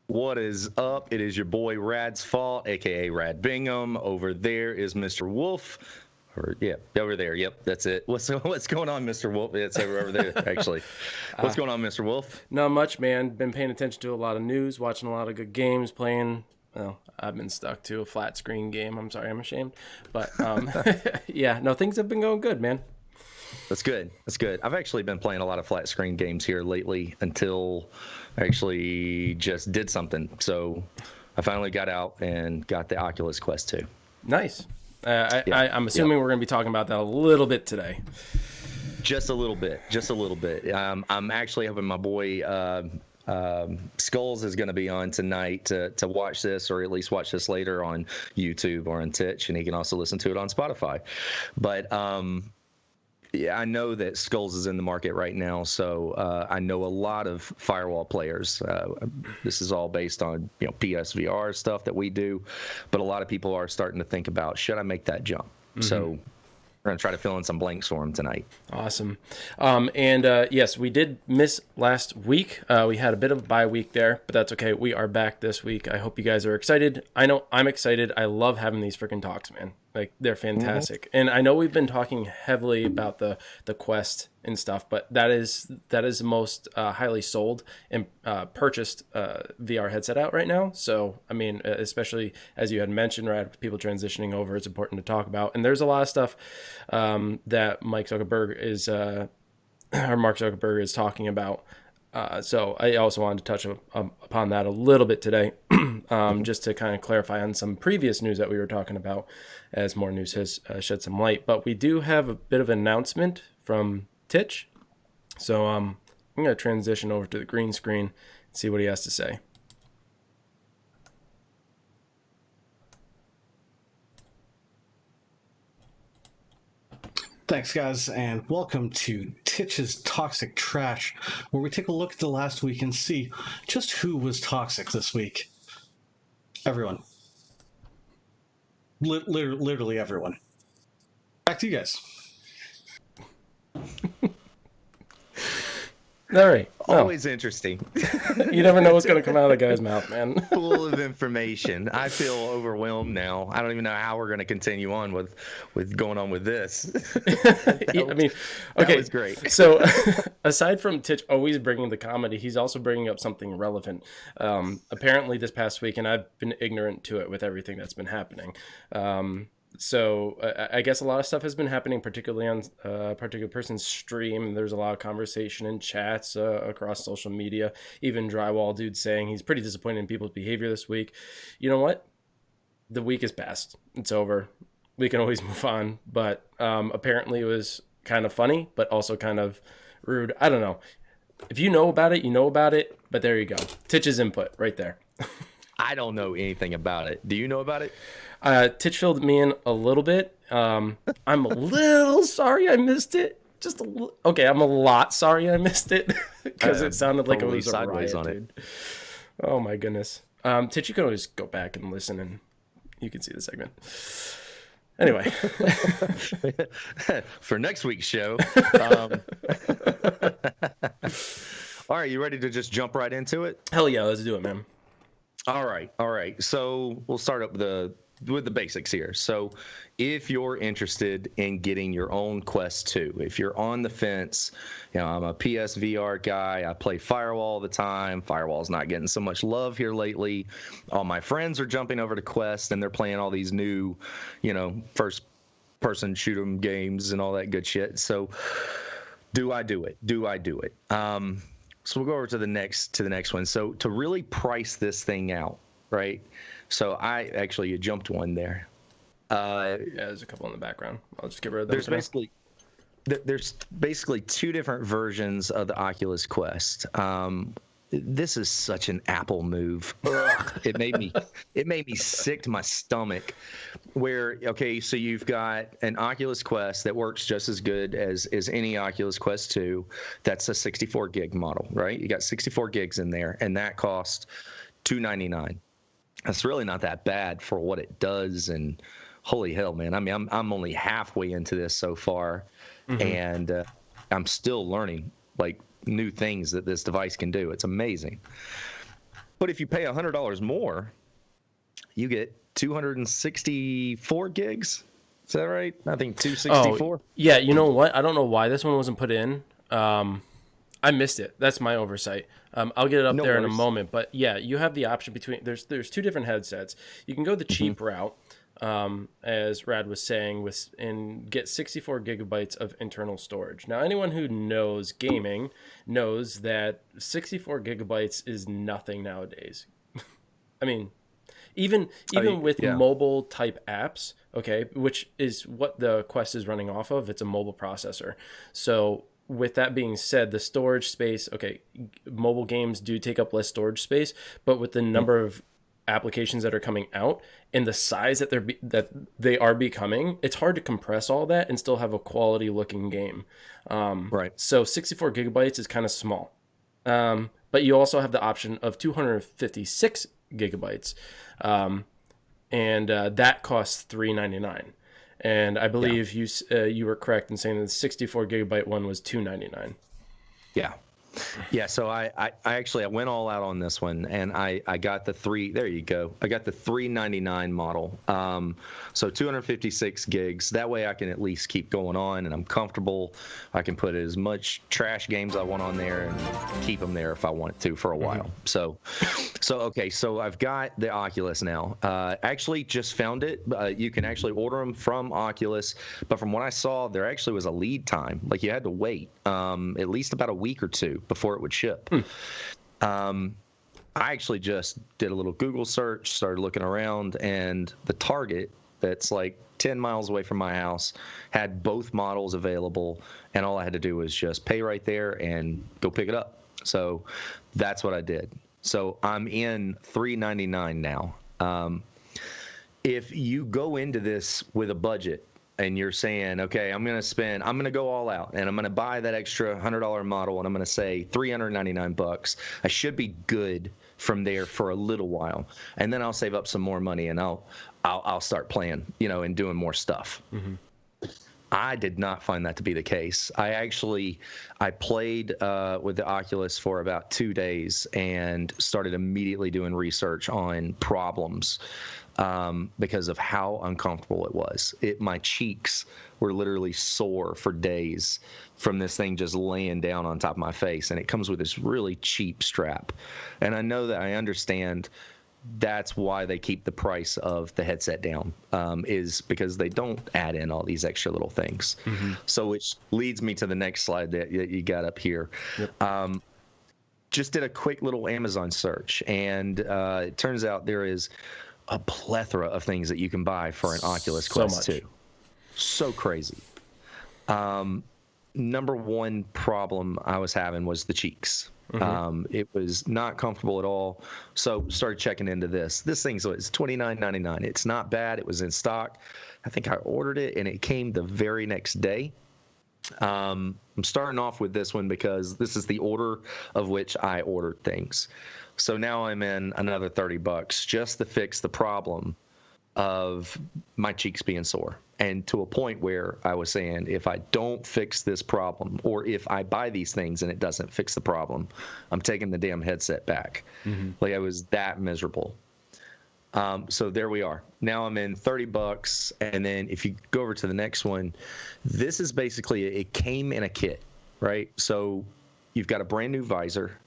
What is up? It is your boy Rad's Fault, aka Rad Bingham. Over there is Mr. Wolf. Or yeah, over there. Yep, that's it. What's going on, Mr. Wolf? It's over there actually. What's going on, Mr. Wolf? Not much, man. Been paying attention to a lot of news, watching a lot of good games, playing. Well, I've been stuck to a flat screen game. I'm sorry, I'm ashamed. But yeah, no, things have been going good, man. That's good. That's good. I've actually been playing a lot of flat screen games here lately until I actually just did something. So I finally got out and got the Oculus Quest 2. Nice. I'm assuming we're going to be talking about that a little bit today. Just a little bit. Just a little bit. I'm actually having my boy Skulls is going to be on tonight to watch this, or at least watch this later on YouTube or on Twitch, and he can also listen to it on Spotify. But yeah, I know that Skulls is in the market right now, so I know a lot of Firewall players. This is all based on PSVR stuff that we do, but a lot of people are starting to think about, should I make that jump? Mm-hmm. So we're going to try to fill in some blanks for him tonight. Awesome. Yes, we did miss last week. We had a bit of a bye week there, but that's okay. We are back this week. I hope you guys are excited. I know I'm excited. I love having these freaking talks, man. Like, they're fantastic. Mm-hmm. And I know we've been talking heavily about the Quest and stuff, but that is the most highly sold and purchased VR headset out right now. So, I mean, especially as you had mentioned, right, people transitioning over, it's important to talk about. And there's a lot of stuff that Mark Zuckerberg is talking about. So I also wanted to touch upon that a little bit today, just to kind of clarify on some previous news that we were talking about, as more news has shed some light. But we do have a bit of an announcement from Titch. So I'm going to transition over to the green screen and see what he has to say. Thanks, guys, and welcome to Titch's Toxic Trash, where we take a look at the last week and see just who was toxic this week. Everyone. Literally everyone. Back to you guys. All right. Always interesting. You never know what's going to come out of the guy's mouth, man. Full of information. I feel overwhelmed now. I don't even know how we're going to continue on with going on with this. That was great. So aside from Titch always bringing the comedy, he's also bringing up something relevant. Apparently this past week, and I've been ignorant to it with everything that's been happening. So I guess a lot of stuff has been happening, particularly on a particular person's stream. There's a lot of conversation in chats across social media. Even Drywall Dude saying he's pretty disappointed in people's behavior this week. You know what? The week is past. It's over. We can always move on. But apparently it was kind of funny, but also kind of rude. I don't know. If you know about it, you know about it. But there you go. Titch's input right there. I don't know anything about it. Do you know about it? Titch filled me in a little bit. I'm a little sorry I missed it. Okay, I'm a lot sorry I missed it because it sounded like it was a riot, on dude. It. Oh my goodness. Titch, you can always go back and listen, and you can see the segment. Anyway, for next week's show. All right, you ready to just jump right into it? Hell yeah, let's do it, man. All right. So we'll start up with the basics here. So if you're interested in getting your own Quest 2, if you're on the fence, I'm a PSVR guy. I play Firewall all the time. Firewall's not getting so much love here lately. All my friends are jumping over to Quest, and they're playing all these new, first person shoot 'em games and all that good shit. So do I do it? So we'll go over to the next one. So to really price this thing out, right? So you jumped one there. Yeah, there's a couple in the background. I'll just get rid of those. There's basically two different versions of the Oculus Quest. This is such an Apple move. It made me sick to my stomach. So you've got an Oculus Quest that works just as good as any Oculus Quest 2. That's a 64 gig model, right? You got 64 gigs in there, and that costs $299. That's really not that bad for what it does. And holy hell, man! I mean, I'm only halfway into this so far, and I'm still learning like new things that this device can do. It's amazing. But if you pay $100 more, you get 264 gigs. Is that right? I think 264. Oh, yeah. You know what? I don't know why this one wasn't put in. I missed it. That's my oversight. I'll get it up No there in a worries. moment. But yeah, you have the option between there's two different headsets. You can go the cheap route, as Rad was saying, and get 64 gigabytes of internal storage. Now, anyone who knows gaming knows that 64 gigabytes is nothing nowadays. I mean, even with yeah. mobile type apps, okay, which is what the Quest is running off of. It's a mobile processor. So with that being said, the storage space, okay, mobile games do take up less storage space, but with the number of applications that are coming out and the size that they are becoming, it's hard to compress all that and still have a quality looking game. Right. So 64 gigabytes is kind of small. But you also have the option of 256 gigabytes. And that costs $399. And I believe you were correct in saying that the 64 gigabyte one was $299. Yeah. Yeah, so I actually went all out on this one, and I got the there you go. I got the 399 model. So 256 gigs. That way I can at least keep going on, and I'm comfortable. I can put as much trash games I want on there and keep them there if I want to for a while. So okay, so I've got the Oculus now. Actually just found it. You can actually order them from Oculus, but from what I saw, there actually was a lead time. Like you had to wait at least about a week or two before it would ship. I actually just did a little Google search, started looking around, and the Target that's like 10 miles away from my house had both models available, and all I had to do was just pay right there and go pick it up. So that's what I did. So I'm in $399 now. If you go into this with a budget and you're saying, okay, I'm going to go all out, and I'm going to buy that extra $100 model, and I'm going to say $399. I should be good from there for a little while, and then I'll save up some more money, and I'll start playing, and doing more stuff. I did not find that to be the case. I played with the Oculus for about 2 days and started immediately doing research on problems. Because of how uncomfortable it was. My cheeks were literally sore for days from this thing just laying down on top of my face. And it comes with this really cheap strap. And I know that I understand that's why they keep the price of the headset down, is because they don't add in all these extra little things. So which leads me to the next slide that you got up here. Yep. Just did a quick little Amazon search, and it turns out there is a plethora of things that you can buy for an Oculus Quest 2. So crazy. Number one problem I was having was the cheeks. It was not comfortable at all. So started checking into this. This thing's $29.99. It's not bad. It was in stock. I think I ordered it, and it came the very next day. I'm starting off with this one because this is the order of which I ordered things. So now I'm in another $30 just to fix the problem of my cheeks being sore. And to a point where I was saying, if I don't fix this problem, or if I buy these things and it doesn't fix the problem, I'm taking the damn headset back. Like I was that miserable. So there we are. Now I'm in $30. And then if you go over to the next one, this is basically, it came in a kit, right? So you've got a brand new visor,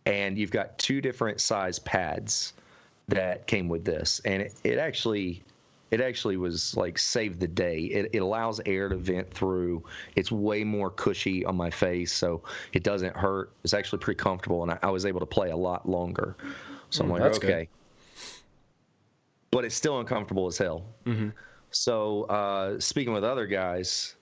and you've got 2 different size pads that came with this. And it actually was like saved the day. It allows air to vent through. It's way more cushy on my face, so it doesn't hurt. It's actually pretty comfortable, and I was able to play a lot longer. So I'm like, that's okay. But it's still uncomfortable as hell. So speaking with other guys,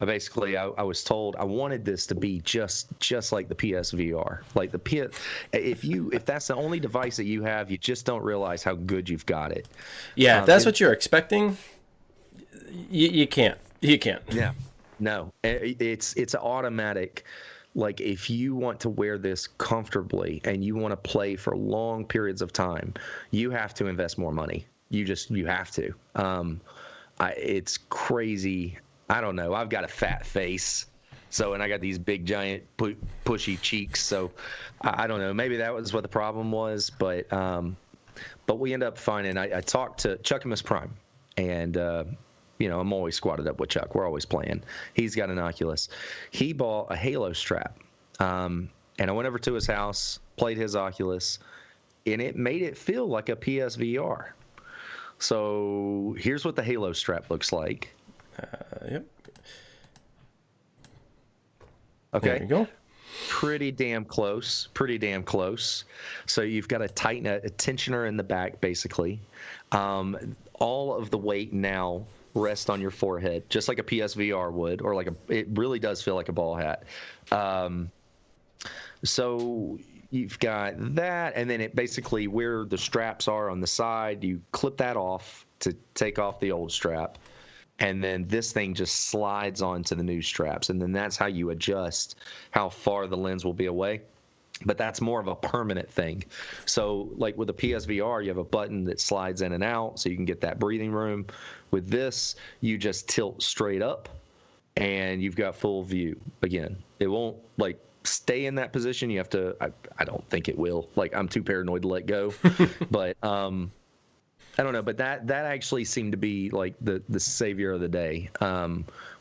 I was told I wanted this to be just like the PSVR, like the PS. If that's the only device that you have, you just don't realize how good you've got it. Yeah, if that's what you're expecting, you can't. Yeah, no, it's an automatic. Like if you want to wear this comfortably and you want to play for long periods of time, you have to invest more money. You have to. It's crazy. I don't know. I've got a fat face, So, and I got these big, giant, pushy cheeks. So, I don't know. Maybe that was what the problem was. But we end up finding. I talked to Chuckamus Prime, and I'm always squatted up with Chuck. We're always playing. He's got an Oculus. He bought a Halo strap, and I went over to his house, played his Oculus, and it made it feel like a PSVR. So here's what the Halo strap looks like. Yep. Okay. There you go. Pretty damn close. So you've got a tighten a tensioner in the back, basically. All of the weight now rests on your forehead, just like a PSVR would, or it really does feel like a ball hat. So you've got that, and then it basically where the straps are on the side, you clip that off to take off the old strap. And then this thing just slides onto the new straps. And then that's how you adjust how far the lens will be away. But that's more of a permanent thing. So like with a PSVR, you have a button that slides in and out so you can get that breathing room. With this, you just tilt straight up and you've got full view again. It won't stay in that position. You have to, I don't think it will. I'm too paranoid to let go. But I don't know, but that actually seemed to be the savior of the day,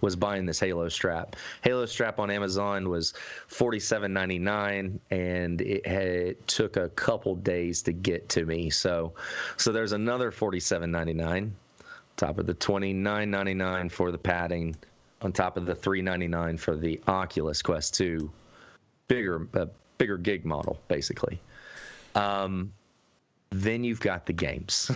was buying this Halo strap. Halo strap on Amazon was $47.99, and it took a couple days to get to me. So there's another $47.99, top of the $29.99 for the padding, on top of the $3.99 for the Oculus Quest 2, bigger gig model, basically. Then you've got the games.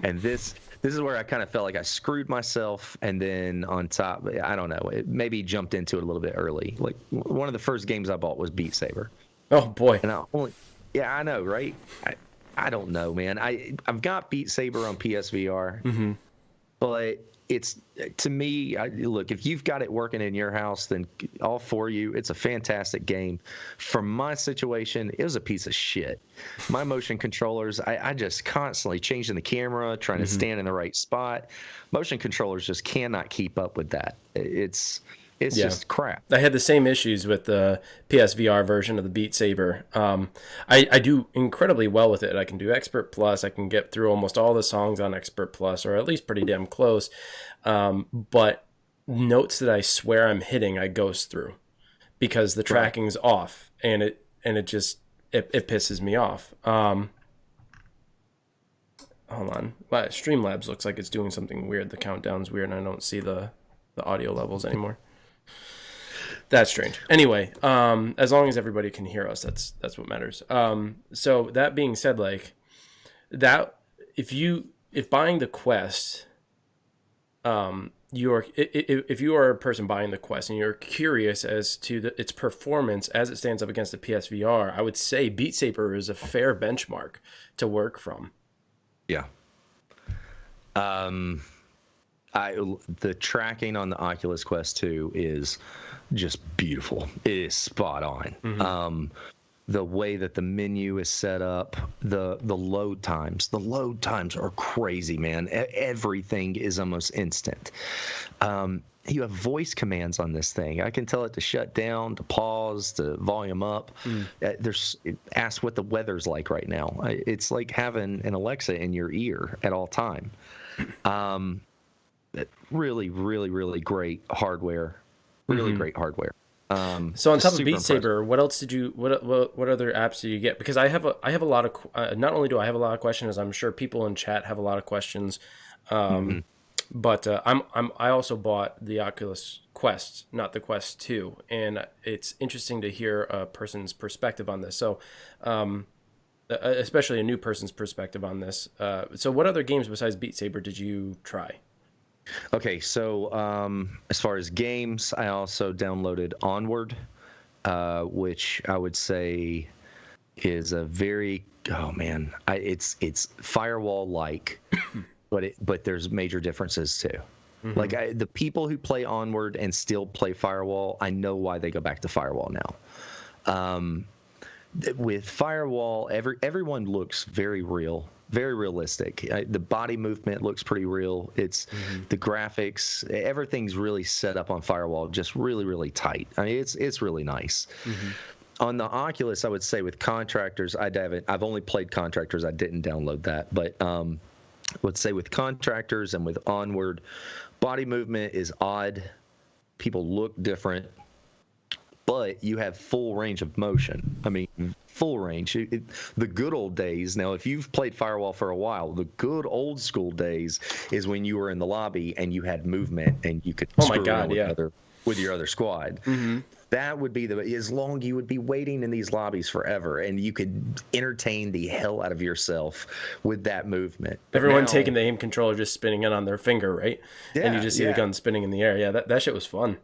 And this is where I kind of felt like I screwed myself. And then on top, I don't know, it maybe jumped into it a little bit early. One of the first games I bought was Beat Saber. Oh boy. And I know, right? I don't know, man. I've got Beat Saber on PSVR, but it's, to me, look, if you've got it working in your house, then all for you. It's a fantastic game. For my situation, it was a piece of shit. My motion controllers, I just constantly changing the camera, trying to stand in the right spot. Motion controllers just cannot keep up with that. It's just crap. I had the same issues with the PSVR version of the Beat Saber. I do incredibly well with it. I can do Expert Plus. I can get through almost all the songs on Expert Plus, or at least pretty damn close. But notes that I swear I'm hitting, I ghost through because the tracking's off, and it pisses me off. Hold on. Streamlabs looks like it's doing something weird. The countdown's weird, and I don't see the audio levels anymore. That's strange. Anyway, as long as everybody can hear us, that's what matters. So that being said, if buying the Quest, if you are a person buying the Quest and you're curious as to its performance as it stands up against the PSVR, I would say Beat Saber is a fair benchmark to work from. Yeah. The tracking on the Oculus Quest 2 is just beautiful. It is spot on. The way that the menu is set up, the load times are crazy, man. Everything is almost instant. You have voice commands on this thing. I can tell it to shut down, to pause, to volume up. Ask what the weather's like right now. It's like having an Alexa in your ear at all time. Really, really, really great hardware. Great hardware. So on top of Beat Saber, what else did you? What other apps did you get? Because I have a lot of. Not only do I have a lot of questions, I'm sure people in chat have a lot of questions. But I also bought the Oculus Quest, not the Quest 2, and it's interesting to hear a person's perspective on this. So, especially a new person's perspective on this. So, what other games besides Beat Saber did you try? Okay, so as far as games, I also downloaded Onward, which I would say is a very it's Firewall-like, but there's major differences too. The people who play Onward and still play Firewall, I know why they go back to Firewall now. With Firewall, everyone looks very real. very realistic. The body movement looks pretty real. It's the graphics, everything's really set up on Firewall, just really, really tight. I mean, it's really nice. On the Oculus, I would say with Contractors, I've only played Contractors. I didn't download that, but I would say with Contractors and with Onward, body movement is odd. People look different, but you have full range of motion. I mean, full range. The good old days. Now, if you've played Firewall for a while, the good old school days is when you were in the lobby and you had movement and you could Oh my God, yeah. with your other squad. That would be you would be waiting in these lobbies forever, and you could entertain the hell out of yourself with that movement. But Everyone now, taking the aim controller, just spinning it on their finger, right? And you just see the gun spinning in the air. Yeah, that shit was fun.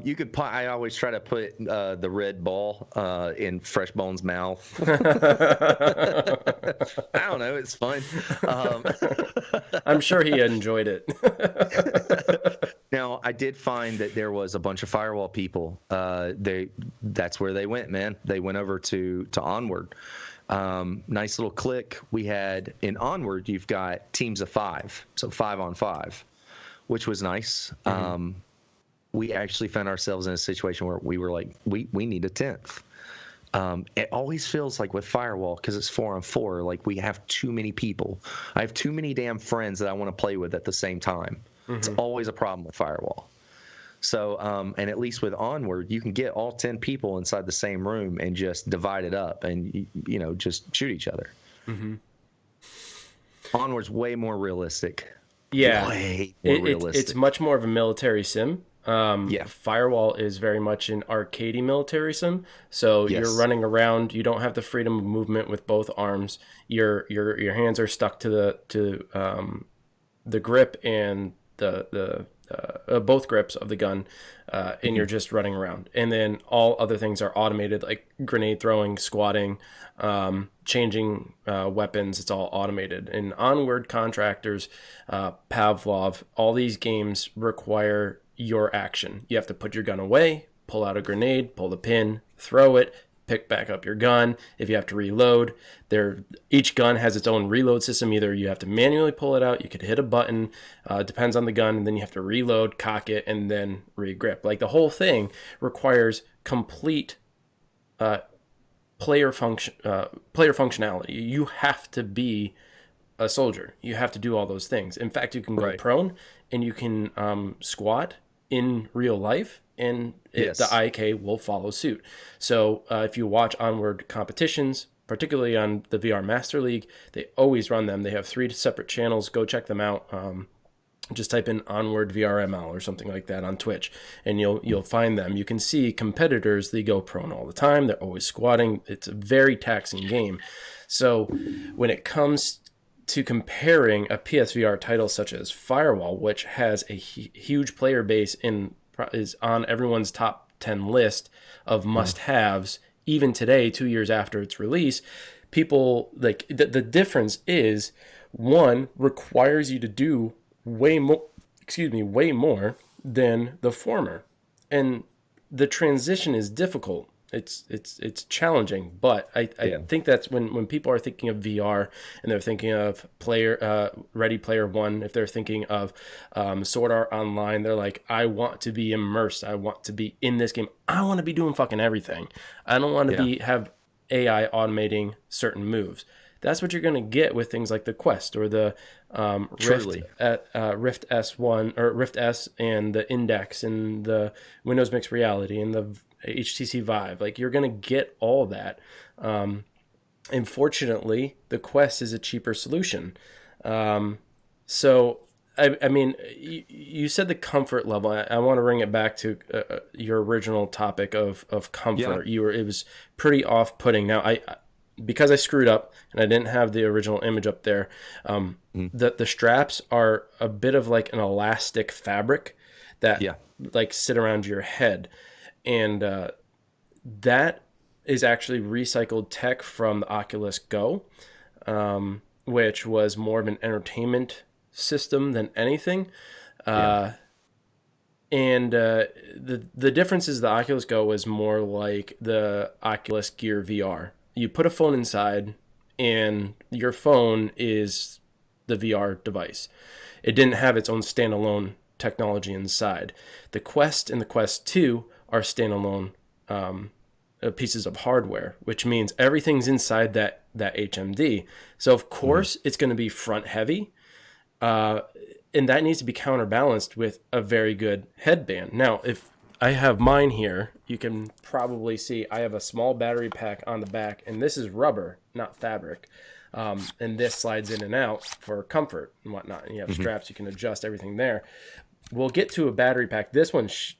You could. I always try to put the red ball in Fresh Bones' mouth. I don't know. It's fun. I'm sure he enjoyed it. Now, I did find that there was a bunch of Firewall people. That's where they went, man. They went over to Onward. Nice little click. We had in Onward. You've got teams of 5, so 5-on-5, which was nice. We actually found ourselves in a situation where we were like, we need a 10th. It always feels like with Firewall, because it's 4-on-4, like we have too many people. I have too many damn friends that I want to play with at the same time. It's always a problem with Firewall. So, and at least with Onward, you can get all 10 people inside the same room and just divide it up and, just shoot each other. Onward's way more realistic. Yeah. Way more realistic. It's much more of a military sim. Firewall is very much an arcadey military sim. So you're running around. You don't have the freedom of movement with both arms. Your hands are stuck to the grip and the both grips of the gun, and you're just running around. And then all other things are automated, like grenade throwing, squatting, changing weapons. It's all automated. And Onward, Contractors, Pavlov, all these games require your action. You have to put your gun away, pull out a grenade, pull the pin, throw it, pick back up your gun. If you have to reload, each gun has its own reload system. Either you have to manually pull it out, you could hit a button, depends on the gun, and then you have to reload, cock it, and then re-grip. Like the whole thing requires complete player functionality. You have to be a soldier. You have to do all those things. In fact, you can go prone and you can squat in real life, and the IK will follow suit. So if you watch Onward competitions, particularly on the VR Master League, they always run them. They have 3 separate channels. Go check them out. Just type in Onward VRML or something like that on Twitch, and you'll find them. You can see competitors, they go prone all the time. They're always squatting. It's a very taxing game. So when it comes to comparing a PSVR title such as Firewall, which has a huge player base and is on everyone's top 10 list of must-haves, even today, 2 years after its release, people like the difference is one requires you to do way more than the former, and the transition is difficult. It's challenging, but I think that's when people are thinking of VR and they're thinking of Ready Player One, if they're thinking of Sword Art Online, they're like, I want to be immersed. I want to be in this game. I want to be doing fucking everything. I don't want to have AI automating certain moves. That's what you're going to get with things like the Quest or the Rift S1 or Rift S and the Index and the Windows Mixed Reality and the HTC Vive. Like, you're going to get all that. Unfortunately, the Quest is a cheaper solution. So, I mean, you said the comfort level. I want to bring it back to your original topic of comfort. Yeah. It was pretty off-putting. Now, because I screwed up and I didn't have the original image up there, the straps are a bit of like an elastic fabric that like sit around your head. And that is actually recycled tech from the Oculus Go, which was more of an entertainment system than anything. And the difference is the Oculus Go was more like the Oculus Gear VR. You put a phone inside, and your phone is the VR device. It didn't have its own standalone technology inside. The Quest and the Quest 2 are standalone pieces of hardware, which means everything's inside that HMD. So of course it's going to be front heavy, and that needs to be counterbalanced with a very good headband. Now, if I have mine here, you can probably see I have a small battery pack on the back, and this is rubber, not fabric. And this slides in and out for comfort and whatnot. And you have straps, you can adjust everything there. We'll get to a battery pack. This one's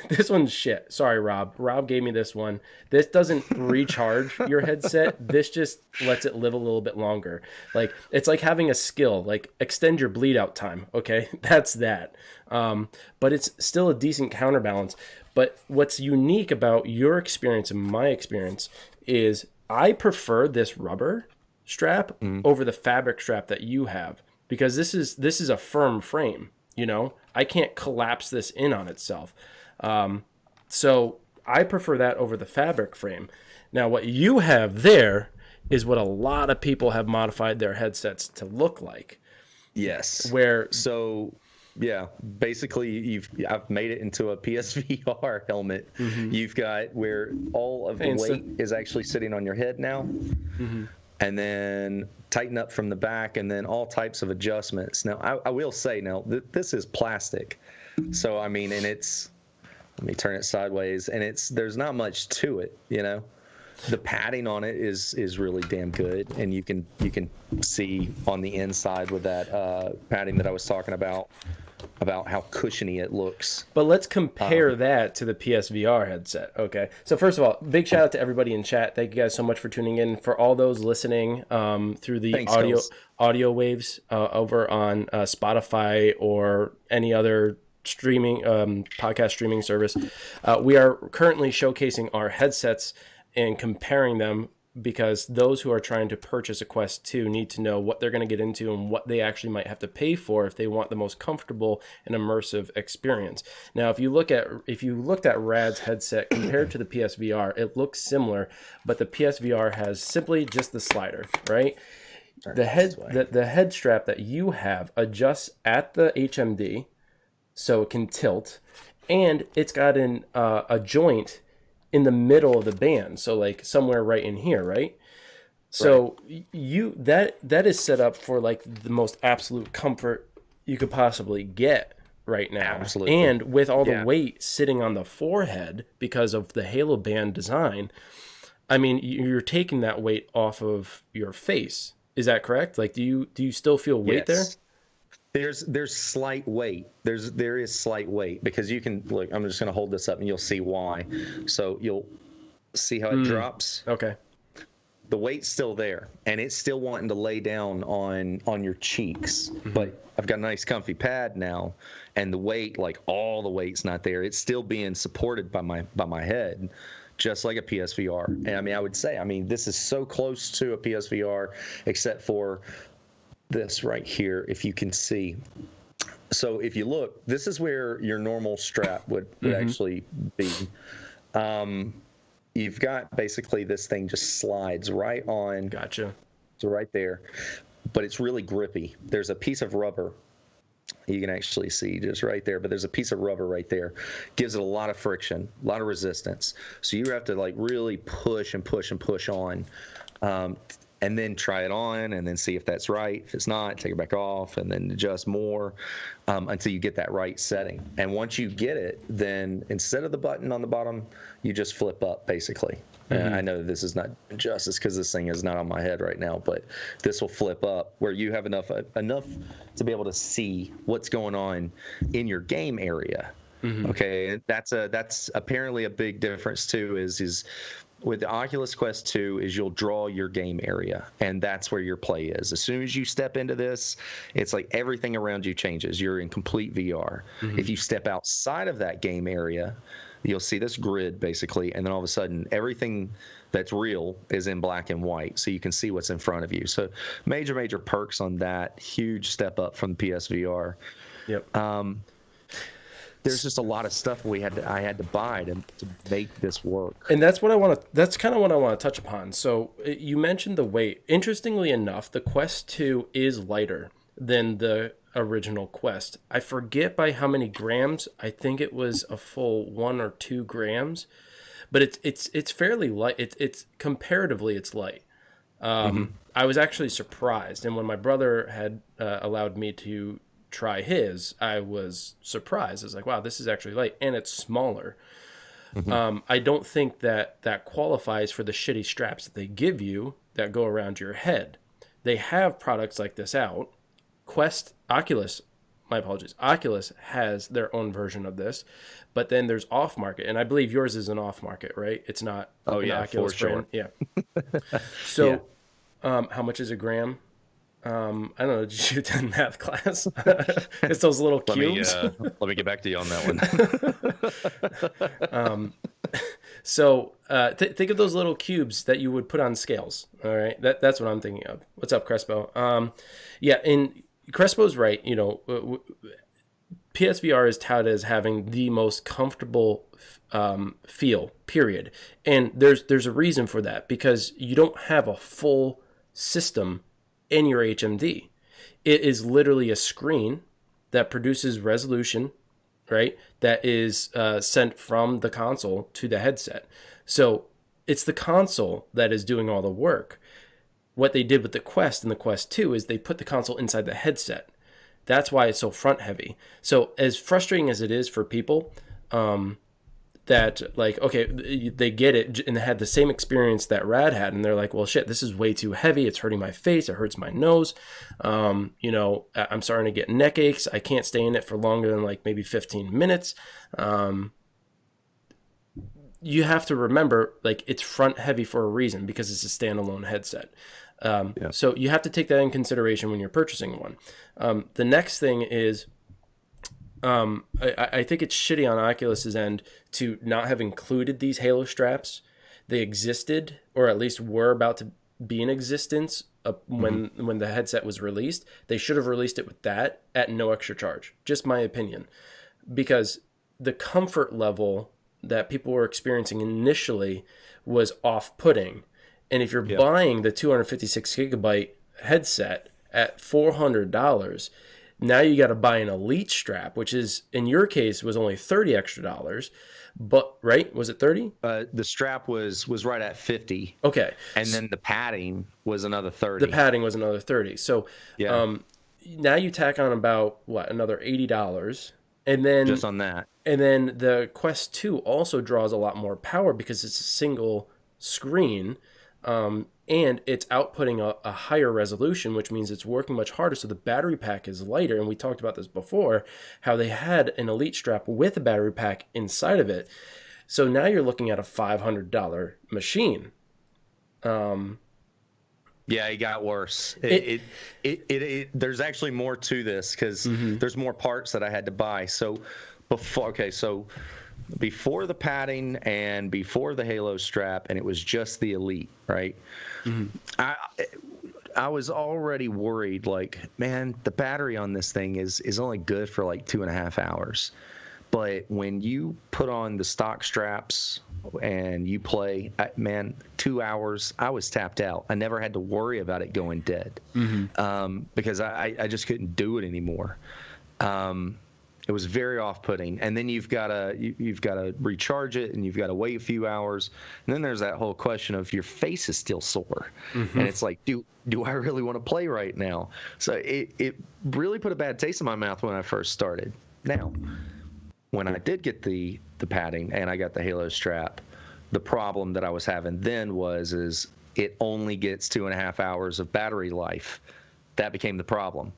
this one's shit. Sorry, Rob. Rob gave me this one. This doesn't recharge your headset. This just lets it live a little bit longer. Like, it's like having a skill, like extend your bleed out time. Okay. That's that. But it's still a decent counterbalance. But what's unique about your experience and my experience is I prefer this rubber strap over the fabric strap that you have, because this is a firm frame. You know, I can't collapse this in on itself. So I prefer that over the fabric frame. Now, what you have there is what a lot of people have modified their headsets to look like. Yes. So yeah, basically I've made it into a PSVR helmet. You've got where all of the weight is actually sitting on your head now. And then tighten up from the back, and then all types of adjustments. Now, I will say now, this is plastic. So, I mean, and it's, let me turn it sideways, and there's not much to it, you know. The padding on it is really damn good, and you can see on the inside with that padding that I was talking about how cushiony it looks. But let's compare that to the PSVR headset. Okay. So first of all, big shout out to everybody in chat. Thank you guys so much for tuning in. For all those listening through the audio waves over on Spotify or any other streaming podcast streaming service, we are currently showcasing our headsets and comparing them, because those who are trying to purchase a Quest 2 need to know what they're going to get into and what they actually might have to pay for if they want the most comfortable and immersive experience. Now, if you looked at Rad's headset compared to the PSVR, it looks similar, but the PSVR has simply just the slider, right? The head strap that you have adjusts at the HMD, so it can tilt, and it's got a joint in the middle of the band, so like somewhere right in here, right? So that is set up for like the most absolute comfort you could possibly get right now. Absolutely. And with all the weight sitting on the forehead because of the Halo Band design, I mean, you're taking that weight off of your face. Is that correct? Like, do you still feel weight there? There's slight weight. There is slight weight, because you can look. I'm just going to hold this up and you'll see why. So you'll see how it drops. Okay. The weight's still there, and it's still wanting to lay down on your cheeks. But I've got a nice comfy pad now, and the weight, like all the weight's not there. It's still being supported by my head, just like a PSVR. And I mean, I would say, this is so close to a PSVR, except for this right here, if you can see. So if you look, this is where your normal strap would actually be. You've got basically this thing just slides right on. Gotcha. So right there, but it's really grippy. There's a piece of rubber you can actually see just right there, but there's a piece of rubber right there. Gives it a lot of friction, a lot of resistance. So you have to like really push and push and push on. And then try it on, and then see if that's right. If it's not, take it back off, and then adjust more until you get that right setting. And once you get it, then instead of the button on the bottom, you just flip up, basically. I know this is not justice because this thing is not on my head right now, but this will flip up where you have enough to be able to see what's going on in your game area. Okay, and that's apparently a big difference too. Is with the Oculus Quest 2 is you'll draw your game area, and that's where your play is. As soon as you step into this, it's like everything around you changes. You're in complete VR. If you step outside of that game area, you'll see this grid basically, and then all of a sudden everything that's real is in black and white, so you can see what's in front of you. So major perks on that. Huge step up from the PSVR. Yep. there's just a lot of stuff I had to buy to make this work. And that's kind of what I want to touch upon. So you mentioned the weight. Interestingly enough, the Quest 2 is lighter than the original Quest. I forget by how many grams. I think it was a full 1 or 2 grams, but it's fairly light. It's comparatively it's light. I was actually surprised, and when my brother had allowed me to try his, I was surprised. I was like, wow, this is actually light, and it's smaller. I don't think that qualifies for the shitty straps that they give you that go around your head. They have products like this out. Oculus has their own version of this, but then there's off market, and I believe yours is an off market, right? It's not an Oculus brand. Yeah. So, how much is a gram? I don't know. Did you do that in math class? It's those little cubes. Let me get back to you on that one. So think of those little cubes that you would put on scales. All right, that's what I'm thinking of. What's up, Crespo? Yeah, and Crespo's right. You know, PSVR is touted as having the most comfortable feel. Period. And there's a reason for that, because you don't have a full system in your HMD. It is literally a screen that produces resolution, right? That is sent from the console to the headset. So it's the console that is doing all the work. What they did with the Quest and the Quest 2 is they put the console inside the headset. That's why it's so front heavy. So as frustrating as it is for people, that like, okay, they get it and they had the same experience that Rad had, and they're like, well, shit, this is way too heavy. It's hurting my face. It hurts my nose. You know, I'm starting to get neck aches. I can't stay in it for longer than like maybe 15 minutes. You have to remember, like, it's front heavy for a reason, because it's a standalone headset. So you have to take that in consideration when you're purchasing one. The next thing is, I think it's shitty on Oculus's end to not have included these Halo straps. They existed, or at least were about to be in existence when the headset was released. They should have released it with that at no extra charge. Just my opinion, because the comfort level that people were experiencing initially was off-putting. And if you're buying the 256 gigabyte headset at $400, now you got to buy an Elite strap, which is, in your case, was only $30 extra. But right, was it 30? The strap was right at 50. Okay, and then the padding was another 30. The padding was another 30. So now you tack on about another $80, and then just on that. And then the Quest 2 also draws a lot more power because it's a single screen. And it's outputting a higher resolution, which means it's working much harder. So the battery pack is lighter. And we talked about this before, how they had an Elite strap with a battery pack inside of it. So now you're looking at a $500 machine. Yeah, it got worse. There's actually more to this, because there's more parts that I had to buy. So before the padding and before the Halo strap, and it was just the Elite, right? I was already worried, like, man, the battery on this thing is only good for like 2.5 hours. But when you put on the stock straps and you play, 2 hours, I was tapped out. I never had to worry about it going dead, because I just couldn't do it anymore. It was very off-putting, and then you've got to recharge it, and you've got to wait a few hours, and then there's that whole question of your face is still sore, and it's like, do I really want to play right now? So it really put a bad taste in my mouth when I first started. Now, when I did get the padding and I got the Halo strap, the problem that I was having then is it only gets 2.5 hours of battery life. That became the problem.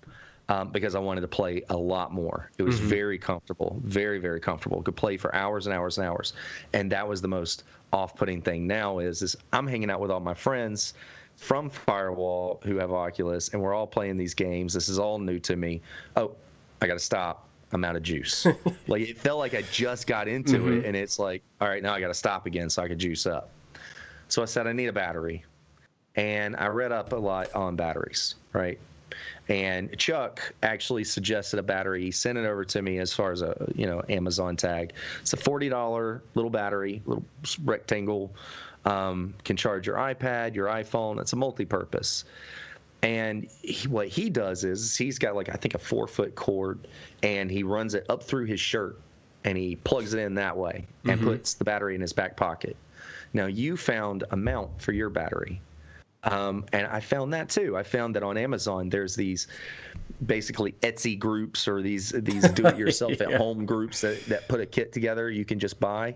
Because I wanted to play a lot more. It was very comfortable, very, very comfortable. Could play for hours and hours and hours. And that was the most off-putting thing now is I'm hanging out with all my friends from Firewall who have Oculus, and we're all playing these games. This is all new to me. Oh, I got to stop. I'm out of juice. Like, it felt like I just got into it, and it's like, all right, now I got to stop again so I could juice up. So I said, I need a battery. And I read up a lot on batteries, right? And Chuck actually suggested a battery. He sent it over to me as far as a Amazon tag. It's a $40 little battery, little rectangle. Can charge your iPad, your iPhone. It's a multi-purpose. And what he does is he's got like I think a 4-foot cord, and he runs it up through his shirt, and he plugs it in that way and puts the battery in his back pocket. Now you found a mount for your battery. And I found that too. I found that on Amazon there's these basically Etsy groups or these do-it-yourself at home groups that put a kit together you can just buy.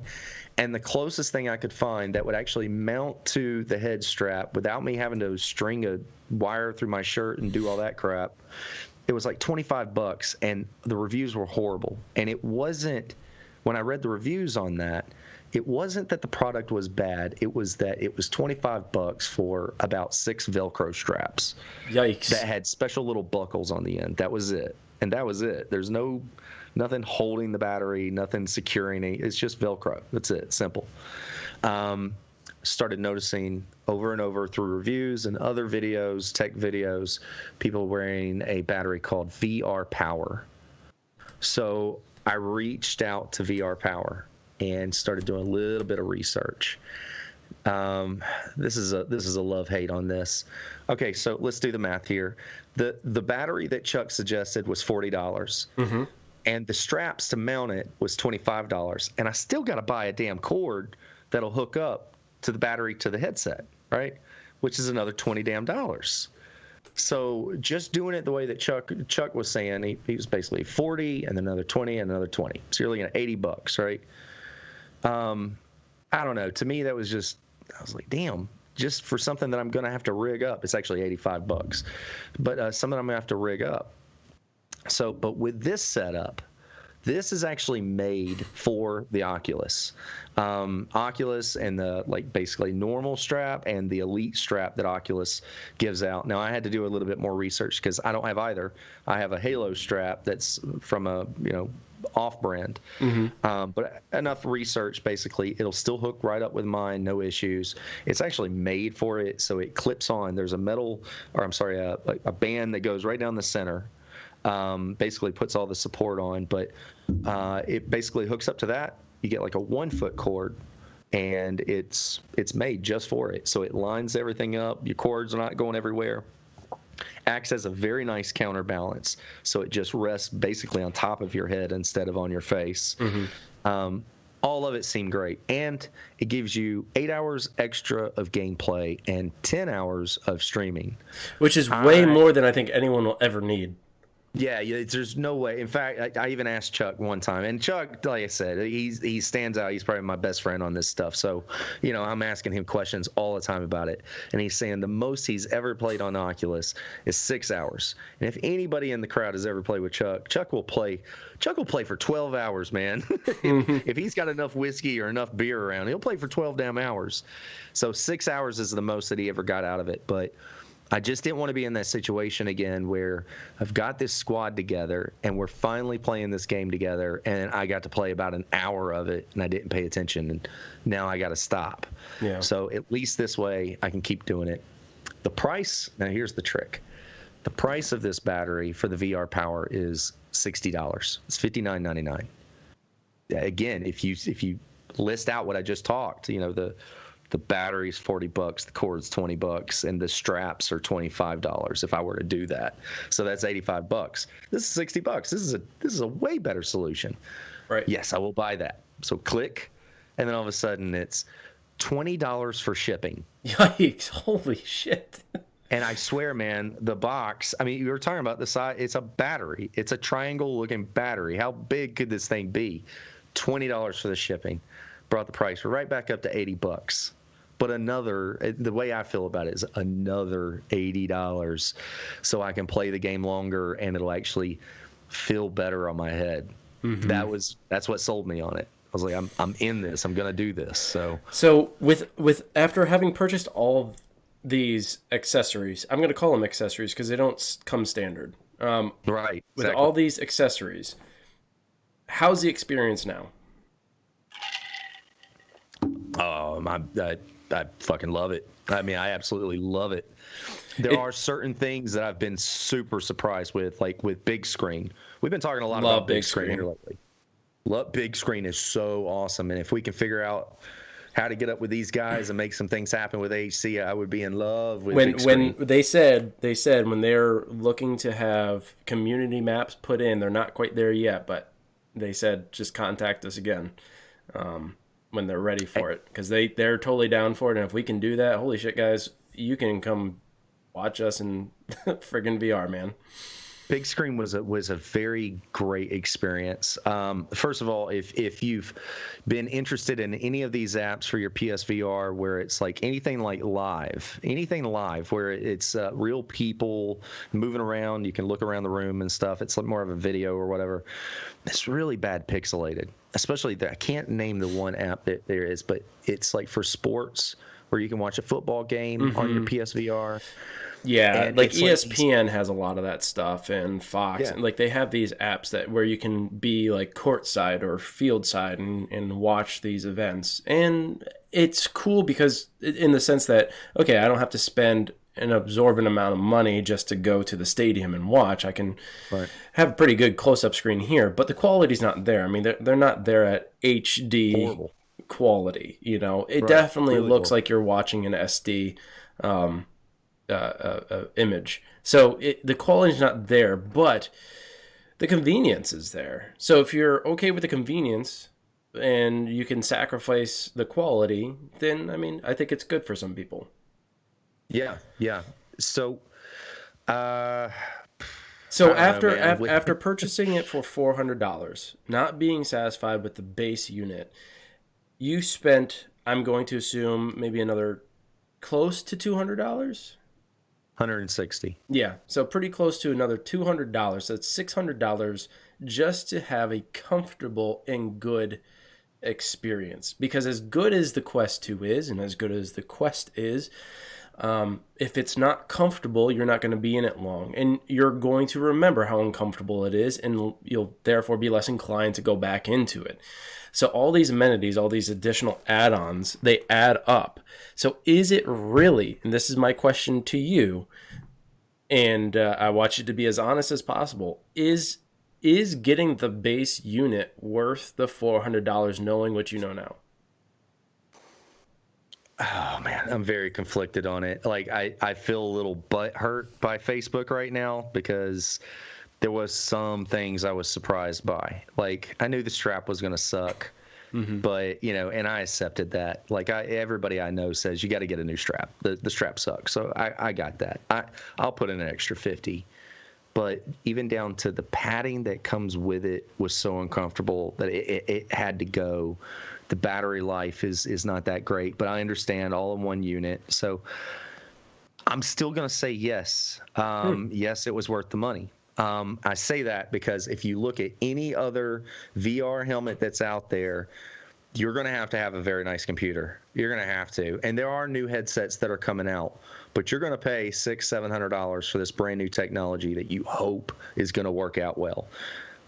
And the closest thing I could find that would actually mount to the head strap without me having to string a wire through my shirt and do all that crap, it was like $25, and the reviews were horrible. And it wasn't, when I read the reviews on that, it wasn't that the product was bad. It was that it was $25 for about 6 Velcro straps. Yikes. That had special little buckles on the end. That was it. And that was it. There's nothing holding the battery, nothing securing it. It's just Velcro. That's it. Simple. Started noticing over and over through reviews and other videos, tech videos, people wearing a battery called VR Power. So I reached out to VR Power and started doing a little bit of research. This is a love-hate on this. Okay, so let's do the math here. The battery that Chuck suggested was $40, and the straps to mount it was $25, and I still got to buy a damn cord that'll hook up to the battery to the headset, right? Which is another $20 damn. So just doing it the way that Chuck was saying, he was basically 40 and then another 20 and another 20. So you're looking at $80, right? I don't know. To me, that was just, I was like, damn, just for something that I'm going to have to rig up. It's actually $85, but something I'm going to have to rig up. So, but with this setup, this is actually made for the Oculus. Oculus and the basically normal strap and the Elite strap that Oculus gives out. Now I had to do a little bit more research because I don't have either. I have a Halo strap that's from a off-brand. But enough research, basically, it'll still hook right up with mine, no issues. It's actually made for it, so it clips on. There's a a band that goes right down the center. Basically puts all the support on, but it basically hooks up to that. You get like a 1-foot cord, and it's made just for it. So it lines everything up. Your cords are not going everywhere. Acts as a very nice counterbalance, so it just rests basically on top of your head instead of on your face. All of it seemed great, and it gives you 8 hours extra of gameplay and 10 hours of streaming, which is way more than I think anyone will ever need. Yeah, there's no way. In fact, I even asked Chuck one time, and Chuck, like I said, he stands out. He's probably my best friend on this stuff. So, I'm asking him questions all the time about it, and he's saying the most he's ever played on Oculus is 6 hours. And if anybody in the crowd has ever played with Chuck, Chuck will play for 12 hours, man. If he's got enough whiskey or enough beer around, he'll play for 12 damn hours. So 6 hours is the most that he ever got out of it, but I just didn't want to be in that situation again where I've got this squad together and we're finally playing this game together, and I got to play about an hour of it and I didn't pay attention, and now I got to stop. Yeah. So at least this way I can keep doing it. The price, now here's the trick. The price of this battery for the VR Power is $60. It's $59.99. Again, if you list out what I just talked, the battery's $40, the cord's $20, and the straps are $25 if I were to do that. So that's $85. This is $60. This is a way better solution. Right. Yes, I will buy that. So click, and then all of a sudden it's $20 for shipping. Yikes! Holy shit! And I swear, man, the box, I mean, you were talking about the size. It's a battery. It's a triangle-looking battery. How big could this thing be? $20 for the shipping. Brought the price right back up to $80. But the way I feel about it is another $80 so I can play the game longer and it'll actually feel better on my head. That's what sold me on it. I was like, I'm in this. I'm going to do this. So with after having purchased all these accessories, I'm going to call them accessories because they don't come standard. Right. With all these accessories, how's the experience now? I fucking love it. I mean, I absolutely love it. There are certain things that I've been super surprised with, like with big screen. We've been talking a lot about big screen here lately. Love big screen is so awesome, and if we can figure out how to get up with these guys and make some things happen with HC, I would be in love with big screen. When they said when they're looking to have community maps put in, they're not quite there yet, but they said just contact us again when they're ready for it, because they're totally down for it. And if we can do that, holy shit, guys, you can come watch us in friggin' VR, man. Big screen was a very great experience. First of all, if you've been interested in any of these apps for your PSVR, where it's like anything live, where it's real people moving around, you can look around the room and stuff. It's like more of a video or whatever. It's really bad pixelated, especially I can't name the one app that there is, but it's like for sports where you can watch a football game on your PSVR. Yeah, and like ESPN has a lot of that stuff, and Fox, Yeah. and like they have these apps that where you can be like courtside or field side and watch these events. And it's cool because in the sense that, okay, I don't have to spend an absorbent amount of money just to go to the stadium and watch. I can have a pretty good close-up screen here, but the quality's not there. I mean, they're not there at HD Horrible. quality, you know. It definitely Really looks horrible. like you're watching an SD image. So the quality's not there, but the convenience is there. So if you're okay with the convenience and you can sacrifice the quality, then I mean, I think it's good for some people. Yeah. So, So I don't know, man. after purchasing it for $400, not being satisfied with the base unit, you spent, I'm going to assume, maybe another close to $200. 160. Yeah, so pretty close to another $200. So it's $600 just to have a comfortable and good experience. Because as good as the Quest 2 is, and as good as the Quest is, if it's not comfortable, you're not going to be in it long. And you're going to remember how uncomfortable it is, and you'll therefore be less inclined to go back into it. So all these amenities, all these additional add-ons, they add up. So is it really, and this is my question to you, and I want you to be as honest as possible, is getting the base unit worth the $400 knowing what you know now? Oh man, I'm very conflicted on it. Like I feel a little butt hurt by Facebook right now because there was some things I was surprised by. Like I knew the strap was going to suck, but you know, and I accepted that. Like everybody I know says you got to get a new strap. The strap sucks, so I got that. I'll put in an extra 50. But even down to the padding that comes with it was so uncomfortable that it had to go. The battery life is not that great, but I understand all in one unit. So I'm still going to say yes. Yes, it was worth the money. I say that because if you look at any other VR helmet that's out there, you're going to have a very nice computer. You're going to have to. And there are new headsets that are coming out, but you're going to pay $600-700 for this brand new technology that you hope is going to work out well.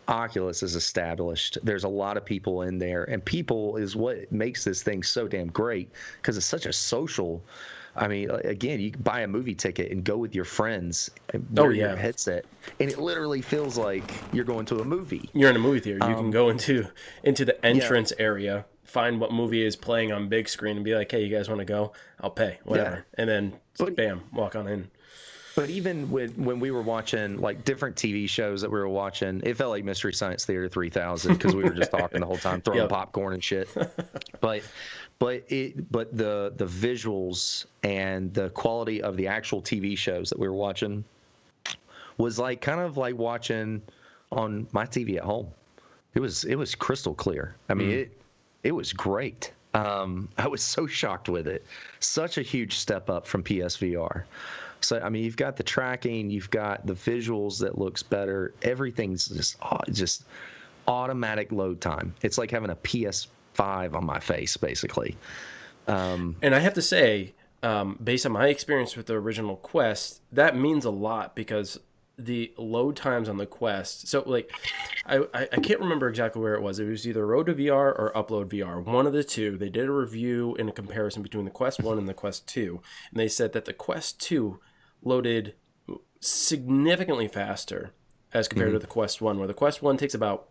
Oculus is established. There's a lot of people in there, and people is what makes this thing so damn great because it's such a social. I mean, again, you can buy a movie ticket and go with your friends and wear your headset, and it literally feels like you're going to a movie. You're in a movie theater. You can go into the entrance area, find what movie is playing on big screen, and be like, "Hey, you guys want to go? I'll pay, whatever." And then, bam, walk on in. But even when we were watching like different TV shows that we were watching, it felt like Mystery Science Theater 3000 because we were just talking the whole time, throwing popcorn and shit. But the visuals and the quality of the actual TV shows that we were watching was like kind of like watching on my TV at home. It was crystal clear. I mean, it was great. I was so shocked with it. Such a huge step up from PSVR. So, I mean, you've got the tracking, you've got the visuals that looks better. Everything's just automatic load time. It's like having a PS5 on my face, basically. And I have to say, based on my experience with the original Quest, that means a lot because the load times on the Quest. So like, I can't remember exactly where it was. It was either Road to VR or Upload VR. One of the two. They did a review and a comparison between the Quest 1 and the Quest 2. And they said that the Quest 2 loaded significantly faster as compared to the Quest 1, where the Quest 1 takes about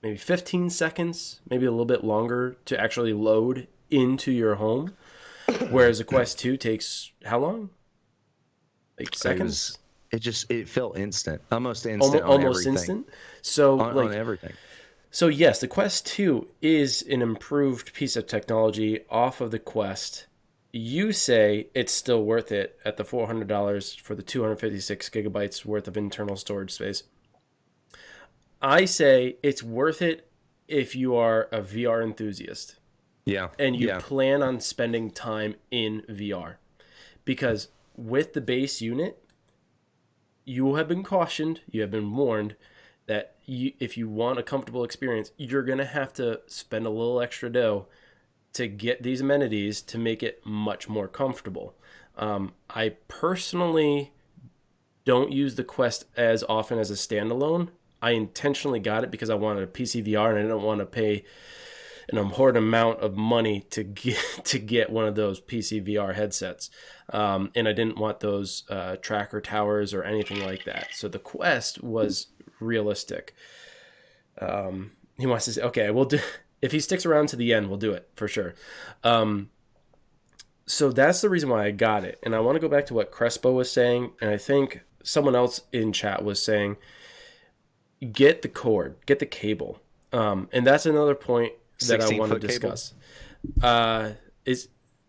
maybe 15 seconds, maybe a little bit longer to actually load into your home. Whereas the Quest 2 takes how long? Like seconds? It felt instant, almost instant, almost instant. So on everything. So yes, the Quest 2 is an improved piece of technology off of the Quest. You say it's still worth it at the $400 for the 256 gigabytes worth of internal storage space. I say it's worth it if you are a VR enthusiast. Yeah. And you plan on spending time in VR. Because with the base unit, you have been cautioned, you have been warned that if you want a comfortable experience, you're going to have to spend a little extra dough to get these amenities to make it much more comfortable. I personally don't use the Quest as often as a standalone. I intentionally got it because I wanted a PC VR and I didn't want to pay an abhorrent amount of money to get one of those PC VR headsets. And I didn't want those tracker towers or anything like that. So the Quest was realistic. He wants to say, okay, we'll do. If he sticks around to the end, we'll do it for sure. So that's the reason why I got it. And I want to go back to what Crespo was saying. And I think someone else in chat was saying, get the cord, get the cable. And that's another point that I want to discuss. Is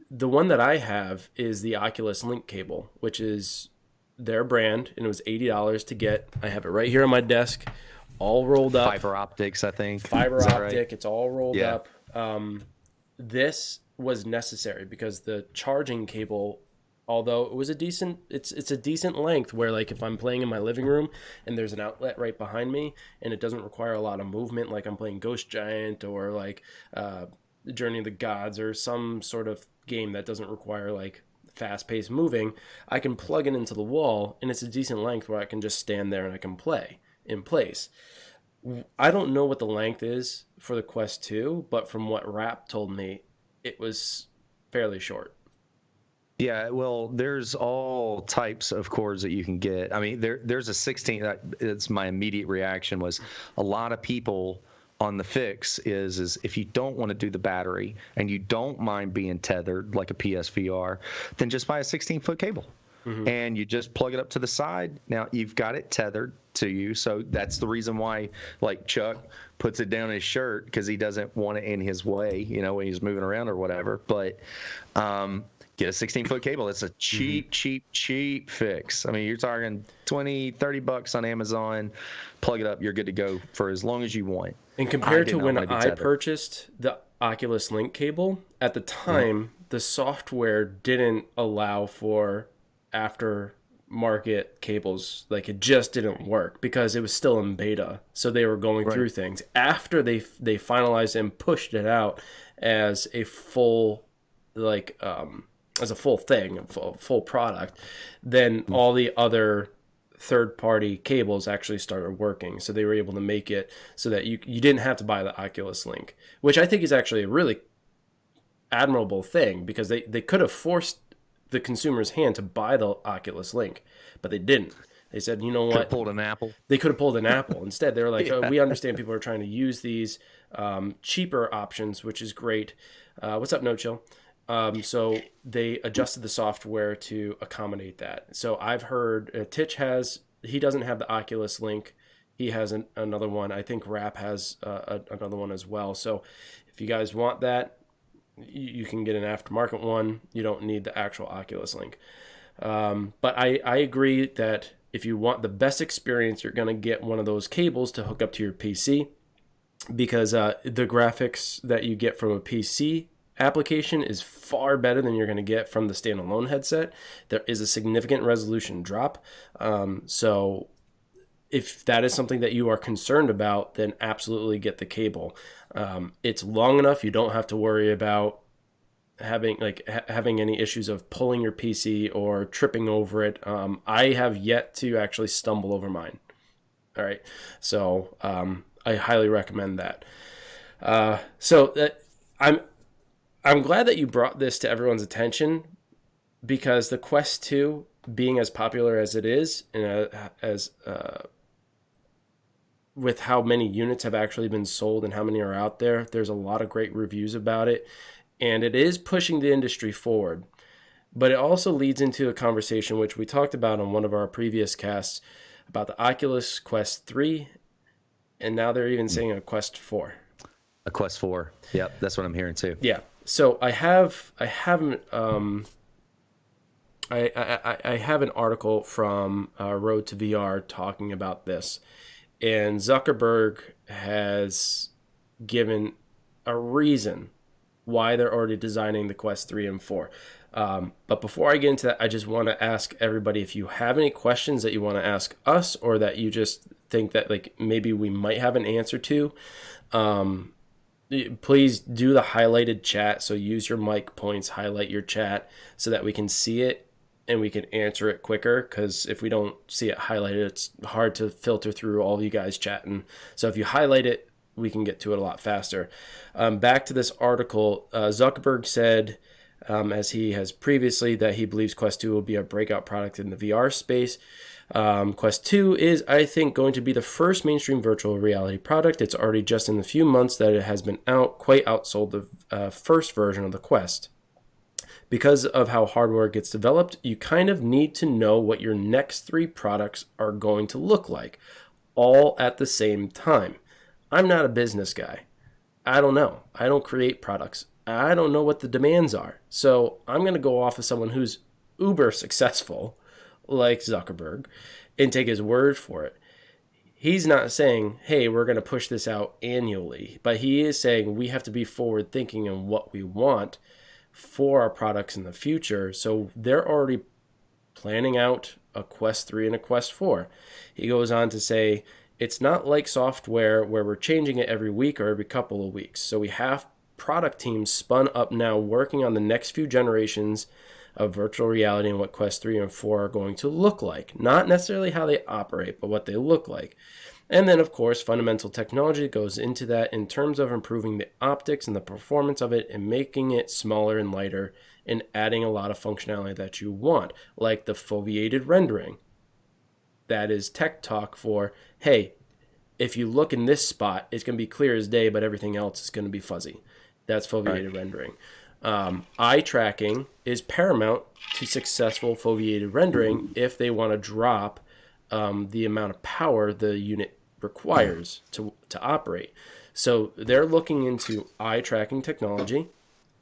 the one that I have is the Oculus Link cable, which is their brand, and it was $80 to get. I have it right here on my desk, all rolled up. Fiber optics, I think. Fiber optic, right? It's all rolled Yeah. up. This was necessary because the charging cable, although it was a decent, it's a decent length where, like, if I'm playing in my living room and there's an outlet right behind me and it doesn't require a lot of movement, like I'm playing Ghost Giant or like Journey of the Gods or some sort of game that doesn't require like fast-paced moving, I can plug it into the wall and it's a decent length where I can just stand there and I can play in place. I don't know what the length is for the Quest 2, but from what Rap told me, it was fairly short. Yeah, well, there's all types of cords that you can get. I mean, there's a 16. It's my immediate reaction was a lot of people on the fix is if you don't want to do the battery and you don't mind being tethered like a PSVR, then just buy a 16-foot cable. Mm-hmm. And you just plug it up to the side. Now you've got it tethered to you, so that's the reason why, like, Chuck puts it down his shirt because he doesn't want it in his way, you know, when he's moving around or whatever. But get a 16-foot cable. It's a cheap fix. I mean, you're talking $20-$30 on Amazon. Plug it up, you're good to go for as long as you want. And compared to when I purchased the Oculus Link cable, at the time, the software didn't allow for aftermarket cables. Like, it just didn't work because it was still in beta. So they were going through things. After they finalized and pushed it out as a full, like, as a full thing, a full product, then all the other third-party cables actually started working. So they were able to make it so that you didn't have to buy the Oculus Link, which I think is actually a really admirable thing because they could have forced the consumer's hand to buy the Oculus Link, but they didn't. They said, you know what? Could have pulled an Apple. They could have pulled an Apple. Instead, they were like, oh, we understand people are trying to use these cheaper options, which is great. What's up, No Chill? So they adjusted the software to accommodate that. So I've heard Titch he doesn't have the Oculus Link. He has another one. I think Rap has another one as well. So if you guys want that, you can get an aftermarket one. You don't need the actual Oculus Link. But I agree that if you want the best experience, you're going to get one of those cables to hook up to your PC because the graphics that you get from a PC application is far better than you're going to get from the standalone headset. There is a significant resolution drop. So if that is something that you are concerned about, then absolutely get the cable. It's long enough. You don't have to worry about having any issues of pulling your PC or tripping over it. I have yet to actually stumble over mine. All right, so I highly recommend that. I'm glad that you brought this to everyone's attention, because the Quest 2, being as popular as it is, and with how many units have actually been sold and how many are out there, there's a lot of great reviews about it, and it is pushing the industry forward. But it also leads into a conversation which we talked about on one of our previous casts about the Oculus Quest 3, and now they're even saying a Quest 4. A Quest 4. Yep, that's what I'm hearing too. Yeah. So I have an article from Road to VR talking about this, and Zuckerberg has given a reason why they're already designing the Quest 3 and 4. But before I get into that, I just want to ask everybody if you have any questions that you want to ask us, or that you just think that like maybe we might have an answer to. Please do the highlighted chat. So use your mic points, highlight your chat so that we can see it and we can answer it quicker. Because if we don't see it highlighted, it's hard to filter through all of you guys chatting. So if you highlight it, we can get to it a lot faster. Back to this article, Zuckerberg said, as he has previously, that he believes Quest 2 will be a breakout product in the VR space. Quest 2 is, I think, going to be the first mainstream virtual reality product. It's already just in the few months that it has been out, quite outsold the first version of the Quest. Because of how hardware gets developed, you kind of need to know what your next 3 products are going to look like, all at the same time. I'm not a business guy. I don't know. I don't create products. I don't know what the demands are. So I'm going to go off of someone who's uber successful, like Zuckerberg, and take his word for it. He's not saying, hey, we're going to push this out annually, but he is saying we have to be forward thinking in what we want for our products in the future. So they're already planning out a Quest 3 and a Quest 4. He goes on to say, it's not like software where we're changing it every week or every couple of weeks. So we have product teams spun up now working on the next few generations of virtual reality and what Quest 3 and 4 are going to look like. Not necessarily how they operate, but what they look like. And then, of course, fundamental technology goes into that in terms of improving the optics and the performance of it and making it smaller and lighter and adding a lot of functionality that you want, like the foveated rendering. That is tech talk for, hey, if you look in this spot, it's going to be clear as day, but everything else is going to be fuzzy. That's foveated rendering. Eye tracking is paramount to successful foveated rendering if they want to drop the amount of power the unit requires to operate. So they're looking into eye tracking technology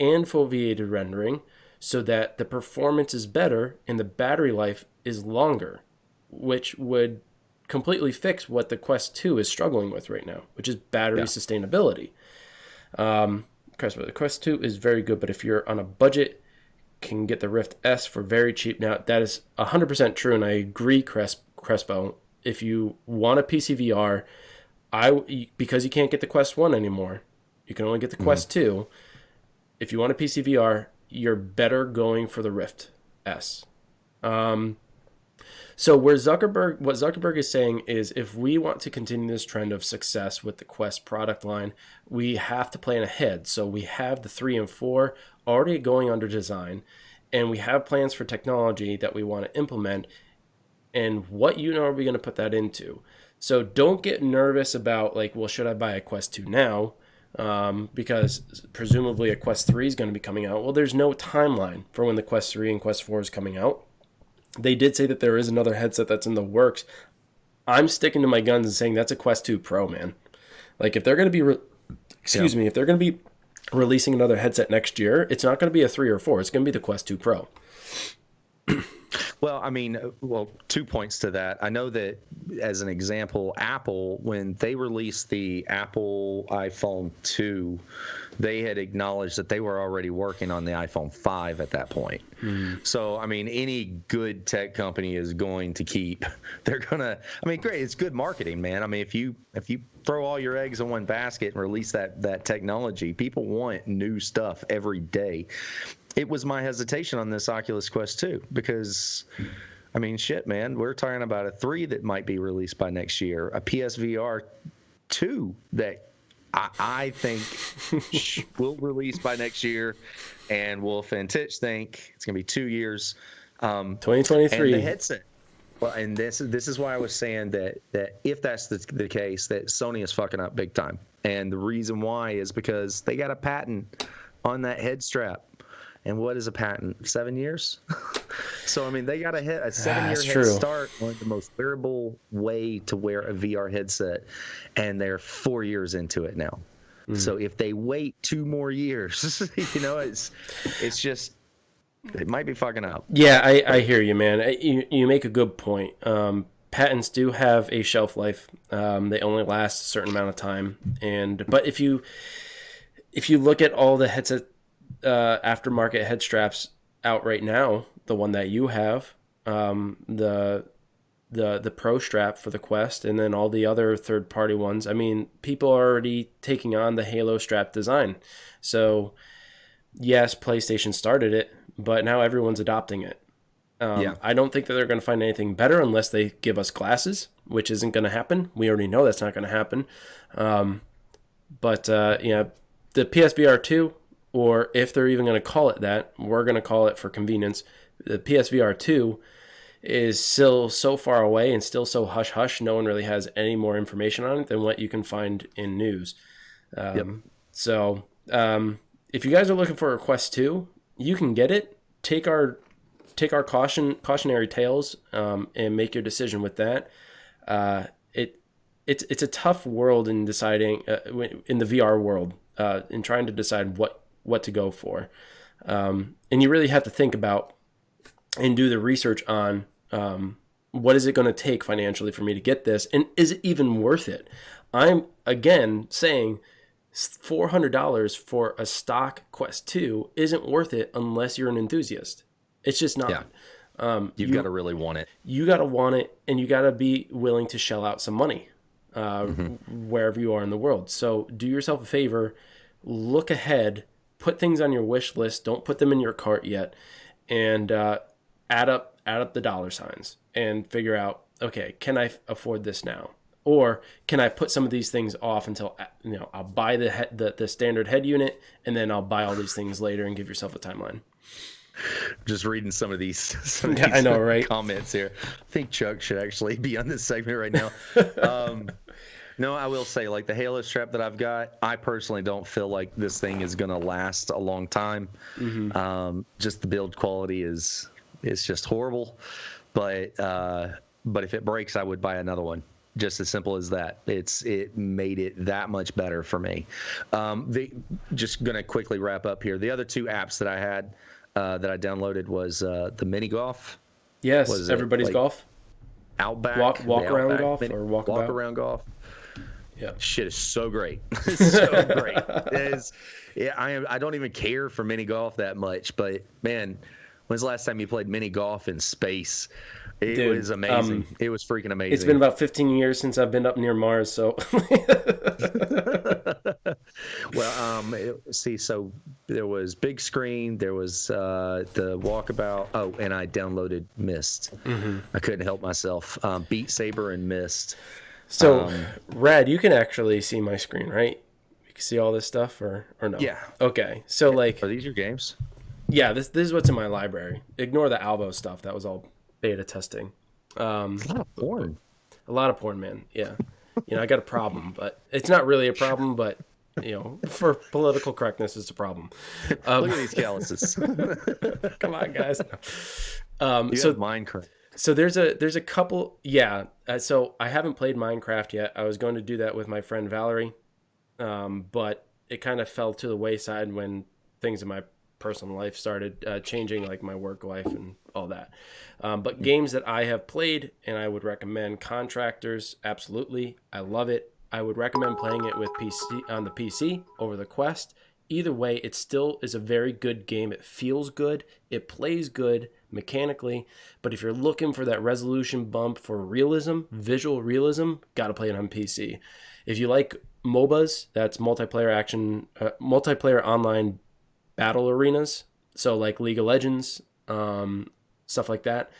and foveated rendering so that the performance is better and the battery life is longer, which would completely fix what the Quest 2 is struggling with right now, which is battery sustainability. The Quest 2 is very good, but if you're on a budget, can get the Rift S for very cheap now. That is 100% true, and I agree, Crespo. If you want a PC VR, because you can't get the Quest 1 anymore, you can only get the Quest 2. If you want a PC VR, you're better going for the Rift S. So what Zuckerberg is saying is, if we want to continue this trend of success with the Quest product line, we have to plan ahead. So we have the 3 and 4 already going under design, and we have plans for technology that we want to implement. And what unit are we going to put that into? So don't get nervous about like, well, should I buy a Quest 2 now? Because presumably a Quest 3 is going to be coming out. Well, there's no timeline for when the Quest 3 and Quest 4 is coming out. They did say that there is another headset that's in the works. I'm sticking to my guns and saying that's a Quest 2 Pro, man. Like if they're going to be, if they're going to be releasing another headset next year, it's not going to be a 3 or 4. It's going to be the Quest 2 Pro. Well, I mean, 2 points to that. I know that, as an example, Apple, when they released the Apple iPhone 2, they had acknowledged that they were already working on the iPhone 5 at that point. So, I mean, any good tech company is going to keep. They're gonna. I mean, great. It's good marketing, man. I mean, if you throw all your eggs in one basket and release that technology, people want new stuff every day. It was my hesitation on this Oculus Quest 2 because, I mean, shit, man, we're talking about a 3 that might be released by next year, a PSVR 2 that I think will release by next year, and Wolf and Titch think it's going to be 2 years. 2023. And the headset. Well, and this is why I was saying that if that's the case, that Sony is fucking up big time. And the reason why is because they got a patent on that head strap. And what is a patent? 7 years? So, I mean, they got a 7-year head start on the most wearable way to wear a VR headset. And they're 4 years into it now. So if they wait 2 more years, it's just, it might be fucking up. Yeah, I hear you, man. You make a good point. Patents do have a shelf life. They only last a certain amount of time. But if you look at all the headset aftermarket head straps out right now, the one that you have, the Pro strap for the Quest, and then all the other third-party ones, I mean, people are already taking on the Halo strap design. So, yes, PlayStation started it, but now everyone's adopting it. I don't think that they're going to find anything better unless they give us glasses, which isn't going to happen. We already know that's not going to happen. But the PSVR 2, or if they're even going to call it that, we're going to call it for convenience. The PSVR 2 is still so far away and still so hush-hush, no one really has any more information on it than what you can find in news. So if you guys are looking for a Quest 2, you can get it. Take our cautionary tales and make your decision with that. It's a tough world in deciding in the VR world in trying to decide what to go for, and you really have to think about and do the research on what is it going to take financially for me to get this, and is it even worth it? I'm again saying $400 for a stock Quest 2 isn't worth it unless you're an enthusiast. It's just not. Yeah. You've got to really want it. You got to want it, and you got to be willing to shell out some money wherever you are in the world. So do yourself a favor, look ahead, put things on your wish list. Don't put them in your cart yet, and add up the dollar signs and figure out, okay, can I afford this now? Or can I put some of these things off until I'll buy the standard head unit, and then I'll buy all these things later, and give yourself a timeline. Just reading some of these I know, right? Comments here. I think Chuck should actually be on this segment right now. No, I will say, like the Halo strap that I've got, I personally don't feel like this thing is going to last a long time. Just the build quality is just horrible. But if it breaks, I would buy another one. Just as simple as that. It made it that much better for me. Just going to quickly wrap up here. The other 2 apps that I had that I downloaded was the Mini Golf. Yes, everybody's golf. Outback. Walk around Outback golf Mini, or walk around golf. Yeah, shit is so great. It's so great. I don't even care for mini golf that much, but man, when's the last time you played mini golf in space? It was amazing. It was freaking amazing. It's been about 15 years since I've been up near Mars, so. Well, so there was Big Screen, there was the Walkabout. Oh, and I downloaded Myst. I couldn't help myself. Beat Saber and Myst. So, Rad, you can actually see my screen, right? You can see all this stuff, or no? Yeah. Okay. So, like, are these your games? Yeah, this is what's in my library. Ignore the Alvo stuff. That was all beta testing. A lot of porn. A lot of porn, man. Yeah. I got a problem, but it's not really a problem, but, for political correctness, it's a problem. Look at these calluses. Come on, guys. You have Minecraft. So there's a couple, yeah. So I haven't played Minecraft yet. I was going to do that with my friend Valerie, but it kind of fell to the wayside when things in my personal life started changing, like my work life and all that. But games that I have played and I would recommend, Contractors, absolutely. I love it. I would recommend playing it with PC on the PC over the Quest. Either way, it still is a very good game. It feels good. It plays good mechanically. But if you're looking for that resolution bump for realism, visual realism, got to play it on PC. If you like MOBAs, that's multiplayer online battle arenas. So like League of Legends, stuff like that.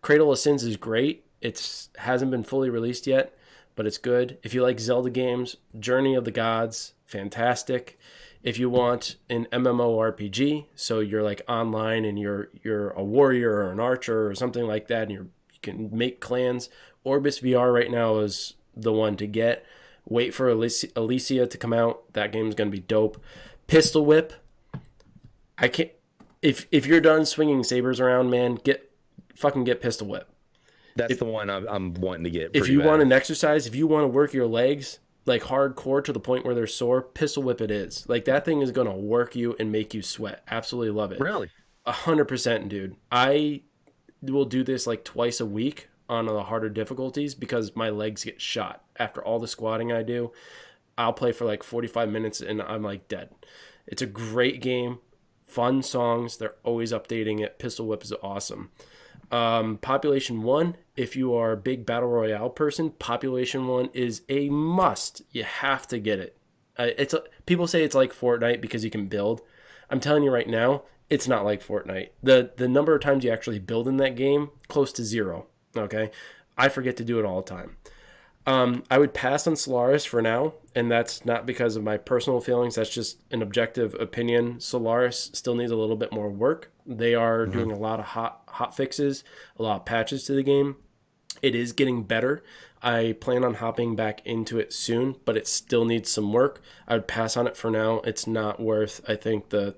Cradle of Sins is great. It hasn't been fully released yet, but it's good. If you like Zelda games, Journey of the Gods, fantastic. If you want an MMORPG, so you're like online and you're a warrior or an archer or something like that, and you can make clans, Orbis VR right now is the one to get. Wait for Elysia to come out. That game's gonna be dope. Pistol Whip. I can't. If you're done swinging sabers around, man, get Pistol Whip. That's the one I'm wanting to get. If you want an exercise, if you want to work your legs like hardcore to the point where they're sore, Pistol Whip it is. Like that thing is gonna work you and make you sweat. Absolutely love it. Really? 100%, dude. I will do this like twice a week on the harder difficulties because my legs get shot after all the squatting I do. I'll play for like 45 minutes and I'm like dead. It's a great game. Fun songs. They're always updating it. Pistol Whip is awesome. Population 1, if you are a big Battle Royale person, Population 1 is a must. You have to get it. People say it's like Fortnite because you can build. I'm telling you right now, it's not like Fortnite. The number of times you actually build in that game, close to 0. Okay? I forget to do it all the time. I would pass on Solaris for now, and that's not because of my personal feelings. That's just an objective opinion. Solaris still needs a little bit more work. They are doing a lot of hot fixes, a lot of patches to the game. It is getting better. I plan on hopping back into it soon, but it still needs some work. I would pass on it for now. It's not worth, I think, the,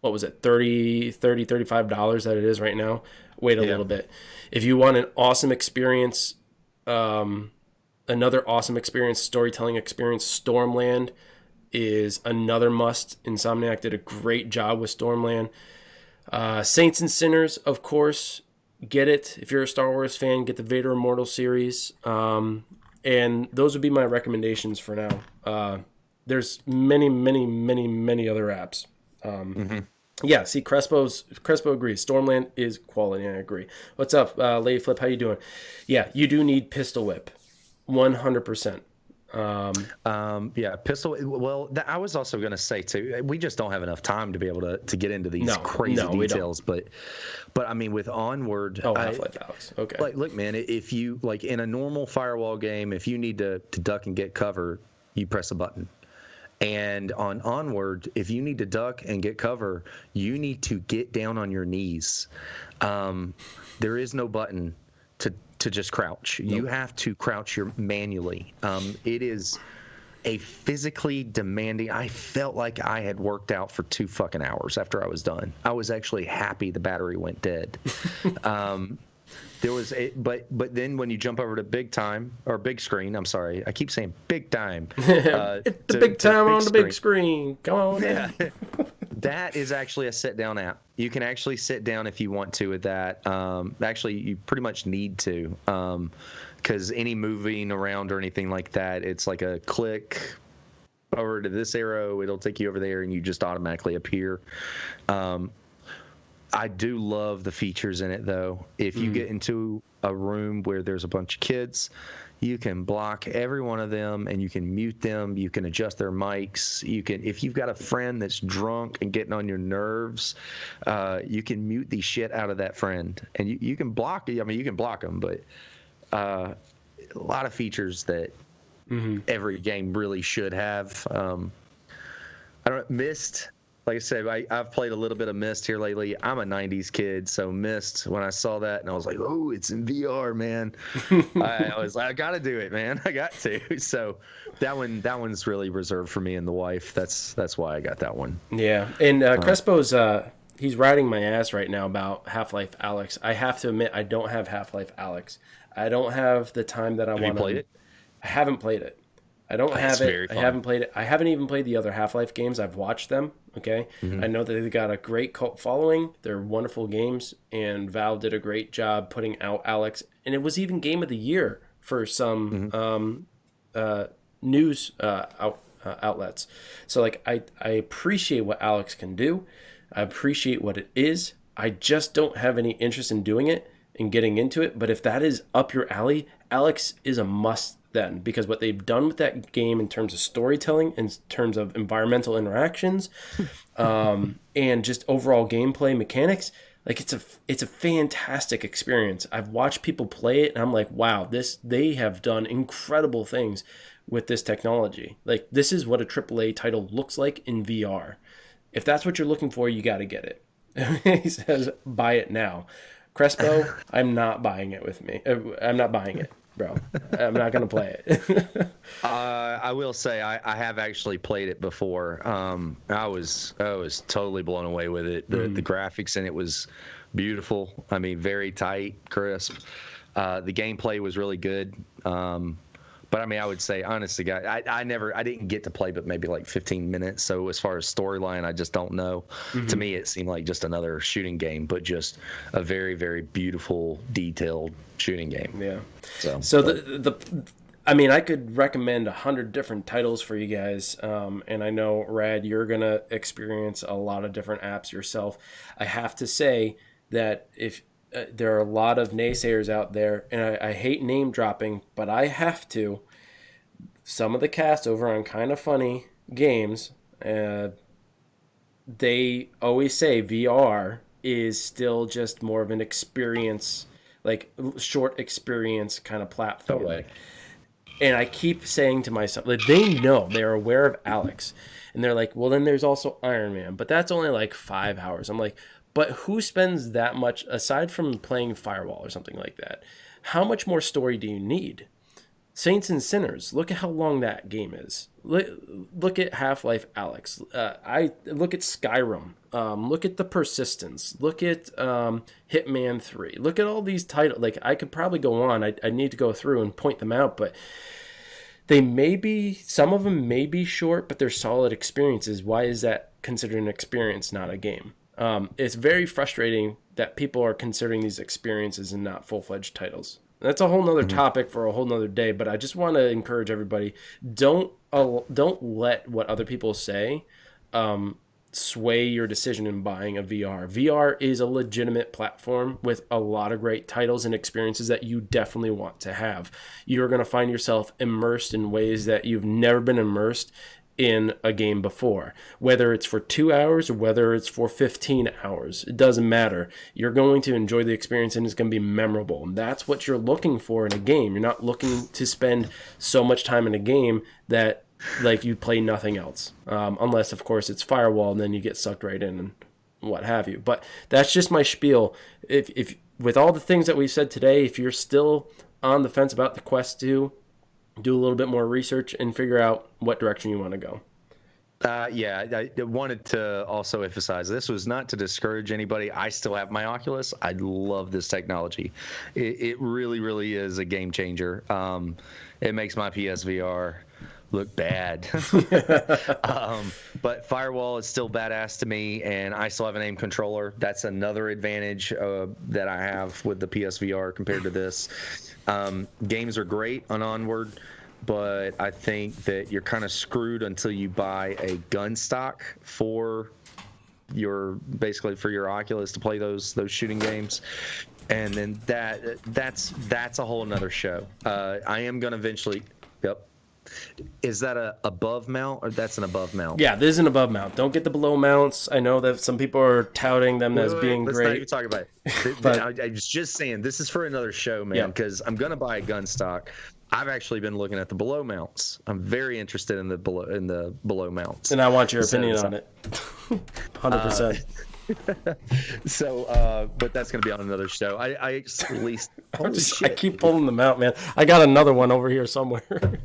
what was it, $35 that it is right now. Wait a little bit. If you want an awesome experience, another awesome experience, storytelling experience, Stormland is another must. Insomniac did a great job with Stormland. Saints and Sinners, of course, get it. If you're a Star Wars fan, get the Vader Immortal series. And those would be my recommendations for now. There's many other apps. Yeah, see, Crespo agrees. Stormland is quality, I agree. What's up, Lady Flip? How you doing? Yeah, you do need Pistol Whip, 100%. Yeah, Pistol. Well, I was also going to say too, we just don't have enough time to be able to get into these crazy details. But I mean, with Onward, Half-Life Alyx. Okay. Like, look, man, if you like in a normal firewall game, if you need to duck and get cover, you press a button. And on Onward, if you need to duck and get cover, you need to get down on your knees. There is no button to just crouch. Nope. You have to crouch manually. It is a physically demanding. I felt like I had worked out for 2 fucking hours after I was done. I was actually happy the battery went dead. There was but then when you jump over to big screen, I'm sorry, I keep saying big time. It's the big time on the big screen. Come on. Yeah. That is actually a sit down app. You can actually sit down if you want to with that. Actually, you pretty much need to, because any moving around or anything like that, it's like a click over to this arrow, it'll take you over there, and you just automatically appear. I do love the features in it, though. If you get into a room where there's a bunch of kids, you can block every one of them, and you can mute them. You can adjust their mics. You can, if you've got a friend that's drunk and getting on your nerves, you can mute the shit out of that friend, and you can block. I mean, you can block them, but a lot of features that every game really should have. I don't Myst. Like I said, I've played a little bit of Myst here lately. I'm a 90s kid, so Myst, when I saw that, and I was like, oh, it's in VR, man. I was like, I got to do it, man. I got to. So that one's really reserved for me and the wife. That's why I got that one. Yeah. And Crespo's, he's riding my ass right now about Half-Life Alyx. I have to admit, I don't have Half-Life Alyx. I don't have the time that I want to. Have you played it? I haven't played it. I don't That's have it. very I fun. haven't played it. I haven't even played the other Half-Life games. I've watched them. Okay. I know that they've got a great cult following. They're wonderful games, and Valve did a great job putting out Alex. And it was even Game of the Year for some news outlets. So like I appreciate what Alex can do. I appreciate what it is. I just don't have any interest in doing it and getting into it. But if that is up your alley, Alex is a must then, because what they've done with that game in terms of storytelling, in terms of environmental interactions, and just overall gameplay mechanics, like it's a fantastic experience. I've watched people play it and I'm like, wow, they have done incredible things with this technology. Like, this is what a AAA title looks like in VR. If that's what you're looking for, you got to get it. He says, buy it now. Crespo, I'm not buying it with me. I'm not buying it, bro. I'm not going to play it. I will say I have actually played it before. I was totally blown away with it. The graphics in it was beautiful. I mean, very tight, crisp. The gameplay was really good. But I mean, I would say, honestly, guys, I didn't get to play but maybe like 15 minutes. So as far as storyline, I just don't know. To me, it seemed like just another shooting game, but just a very, very beautiful, detailed shooting game. Yeah. So I mean, I could recommend 100 different titles for you guys. And I know, Rad, you're going to experience a lot of different apps yourself. I have to say that if there are a lot of naysayers out there, and I hate name dropping, but I have to. Some of the cast over on Kind of Funny Games, they always say VR is still just more of an experience, like short experience kind of platform. No way. And I keep saying to myself, like, they know, they're aware of Alex, and they're like, well, then there's also Iron Man, but that's only like 5 hours. I'm like, but who spends that much, aside from playing Firewall or something like that? How much more story do you need? Saints and Sinners, look at how long that game is. Look at Half-Life Alex. I look at Skyrim. Look at The Persistence. Look at Hitman 3. Look at all these titles. Like, I could probably go on. I need to go through and point them out, but some of them may be short, but they're solid experiences. Why is that considered an experience, not a game? It's very frustrating that people are considering these experiences and not full-fledged titles. That's a whole nother topic for a whole nother day, but I just want to encourage everybody, don't let what other people say sway your decision in buying a VR. VR is a legitimate platform with a lot of great titles and experiences that you definitely want to have. You're going to find yourself immersed in ways that you've never been immersed in a game before, whether it's for 2 hours or whether it's for 15 hours. It doesn't matter. You're going to enjoy the experience and it's going to be memorable. And that's what you're looking for in a game. You're not looking to spend so much time in a game that like you play nothing else, unless of course it's Firewall, and then you get sucked right in and what have you. But that's just my spiel. If with all the things that we've said today, if you're still on the fence about the Quest 2, do a little bit more research and figure out what direction you want to go. I wanted to also emphasize, this was not to discourage anybody. I still have my Oculus. I love this technology. It really, really is a game changer. It makes my PSVR look bad. But Firewall is still badass to me, and I still have an aim controller. That's another advantage that I have with the PSVR compared to this. Games are great on Onward, but I think that you're kind of screwed until you buy a gun stock for your Oculus to play those shooting games. And then that's a whole nother show. I am going to eventually. Yep. Is that a above mount, or that's an above mount? Yeah, this is an above mount. Don't get the below mounts. I know that some people are touting them as being let's great. Not even talk about it. But I was just saying, this is for another show, man, because I'm going to buy a gun stock. I've actually been looking at the below mounts. I'm very interested in the below mounts. And I want your opinion on it. 100%. So, but that's going to be on another show. I at least. Holy shit. I keep pulling them out, man. I got another one over here somewhere.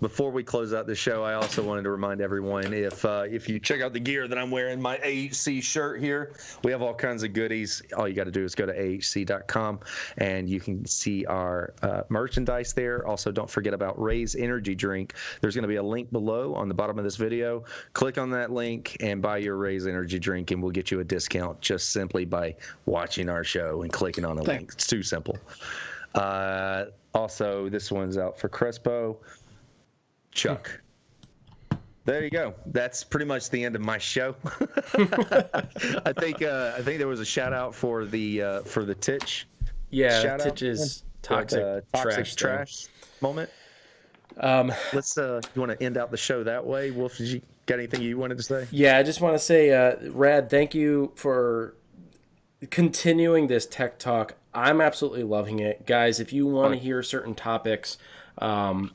before we close out the show, I also wanted to remind everyone, if you check out the gear that I'm wearing, my AHC shirt here, we have all kinds of goodies. All you got to do is go to ahc.com and you can see our merchandise there. Also, don't forget about Ray's Energy Drink. There's going to be a link below on the bottom of this video. Click on that link and buy your Ray's Energy Drink, and we'll get you a discount just simply by watching our show and clicking on a link. It's too simple. Also, this one's out for Crespo. Chuck. There you go. That's pretty much the end of my show. I think there was a shout out for the Titch. Yeah, shout Titch's out. toxic trash moment. Let's you want to end out the show that way? Wolf, did you got anything you wanted to say? Yeah, I just want to say, Rad, thank you for continuing this tech talk. I'm absolutely loving it. Guys, if you want to hear certain topics,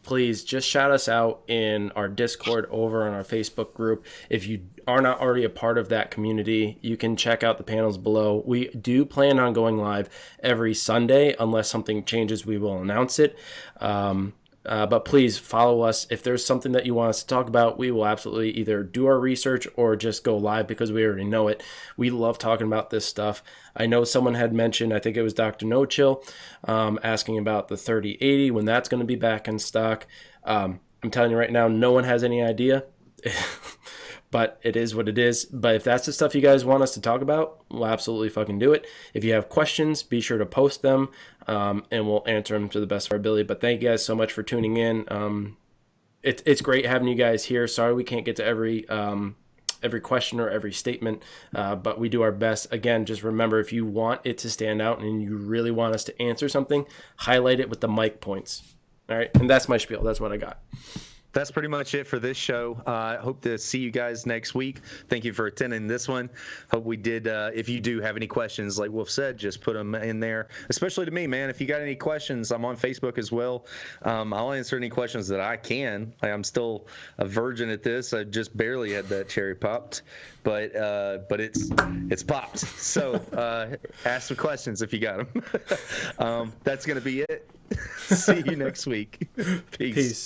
please just shout us out in our Discord over on our Facebook group. If you are not already a part of that community, you can check out the panels below. We do plan on going live every Sunday. Unless something changes, we will announce it. But please follow us. If there's something that you want us to talk about, we will absolutely either do our research or just go live because we already know it. We love talking about this stuff. I know someone had mentioned, I think it was Dr. No Chill, asking about the 3080, when that's going to be back in stock. I'm telling you right now, no one has any idea. But it is what it is. But if that's the stuff you guys want us to talk about, we'll absolutely fucking do it. If you have questions, be sure to post them, and we'll answer them to the best of our ability. But thank you guys so much for tuning in. It's great having you guys here. Sorry we can't get to every question or every statement, but we do our best. Again, just remember, if you want it to stand out and you really want us to answer something, highlight it with the mic points. All right, and that's my spiel. That's what I got. That's pretty much it for this show. I hope to see you guys next week. Thank you for attending this one. Hope we did. If you do have any questions, like Wolf said, just put them in there, especially to me, man. If you got any questions, I'm on Facebook as well. I'll answer any questions that I can. I'm still a virgin at this. I just barely had that cherry popped, but it's popped. So ask some questions if you got them. That's going to be it. See you next week. Peace.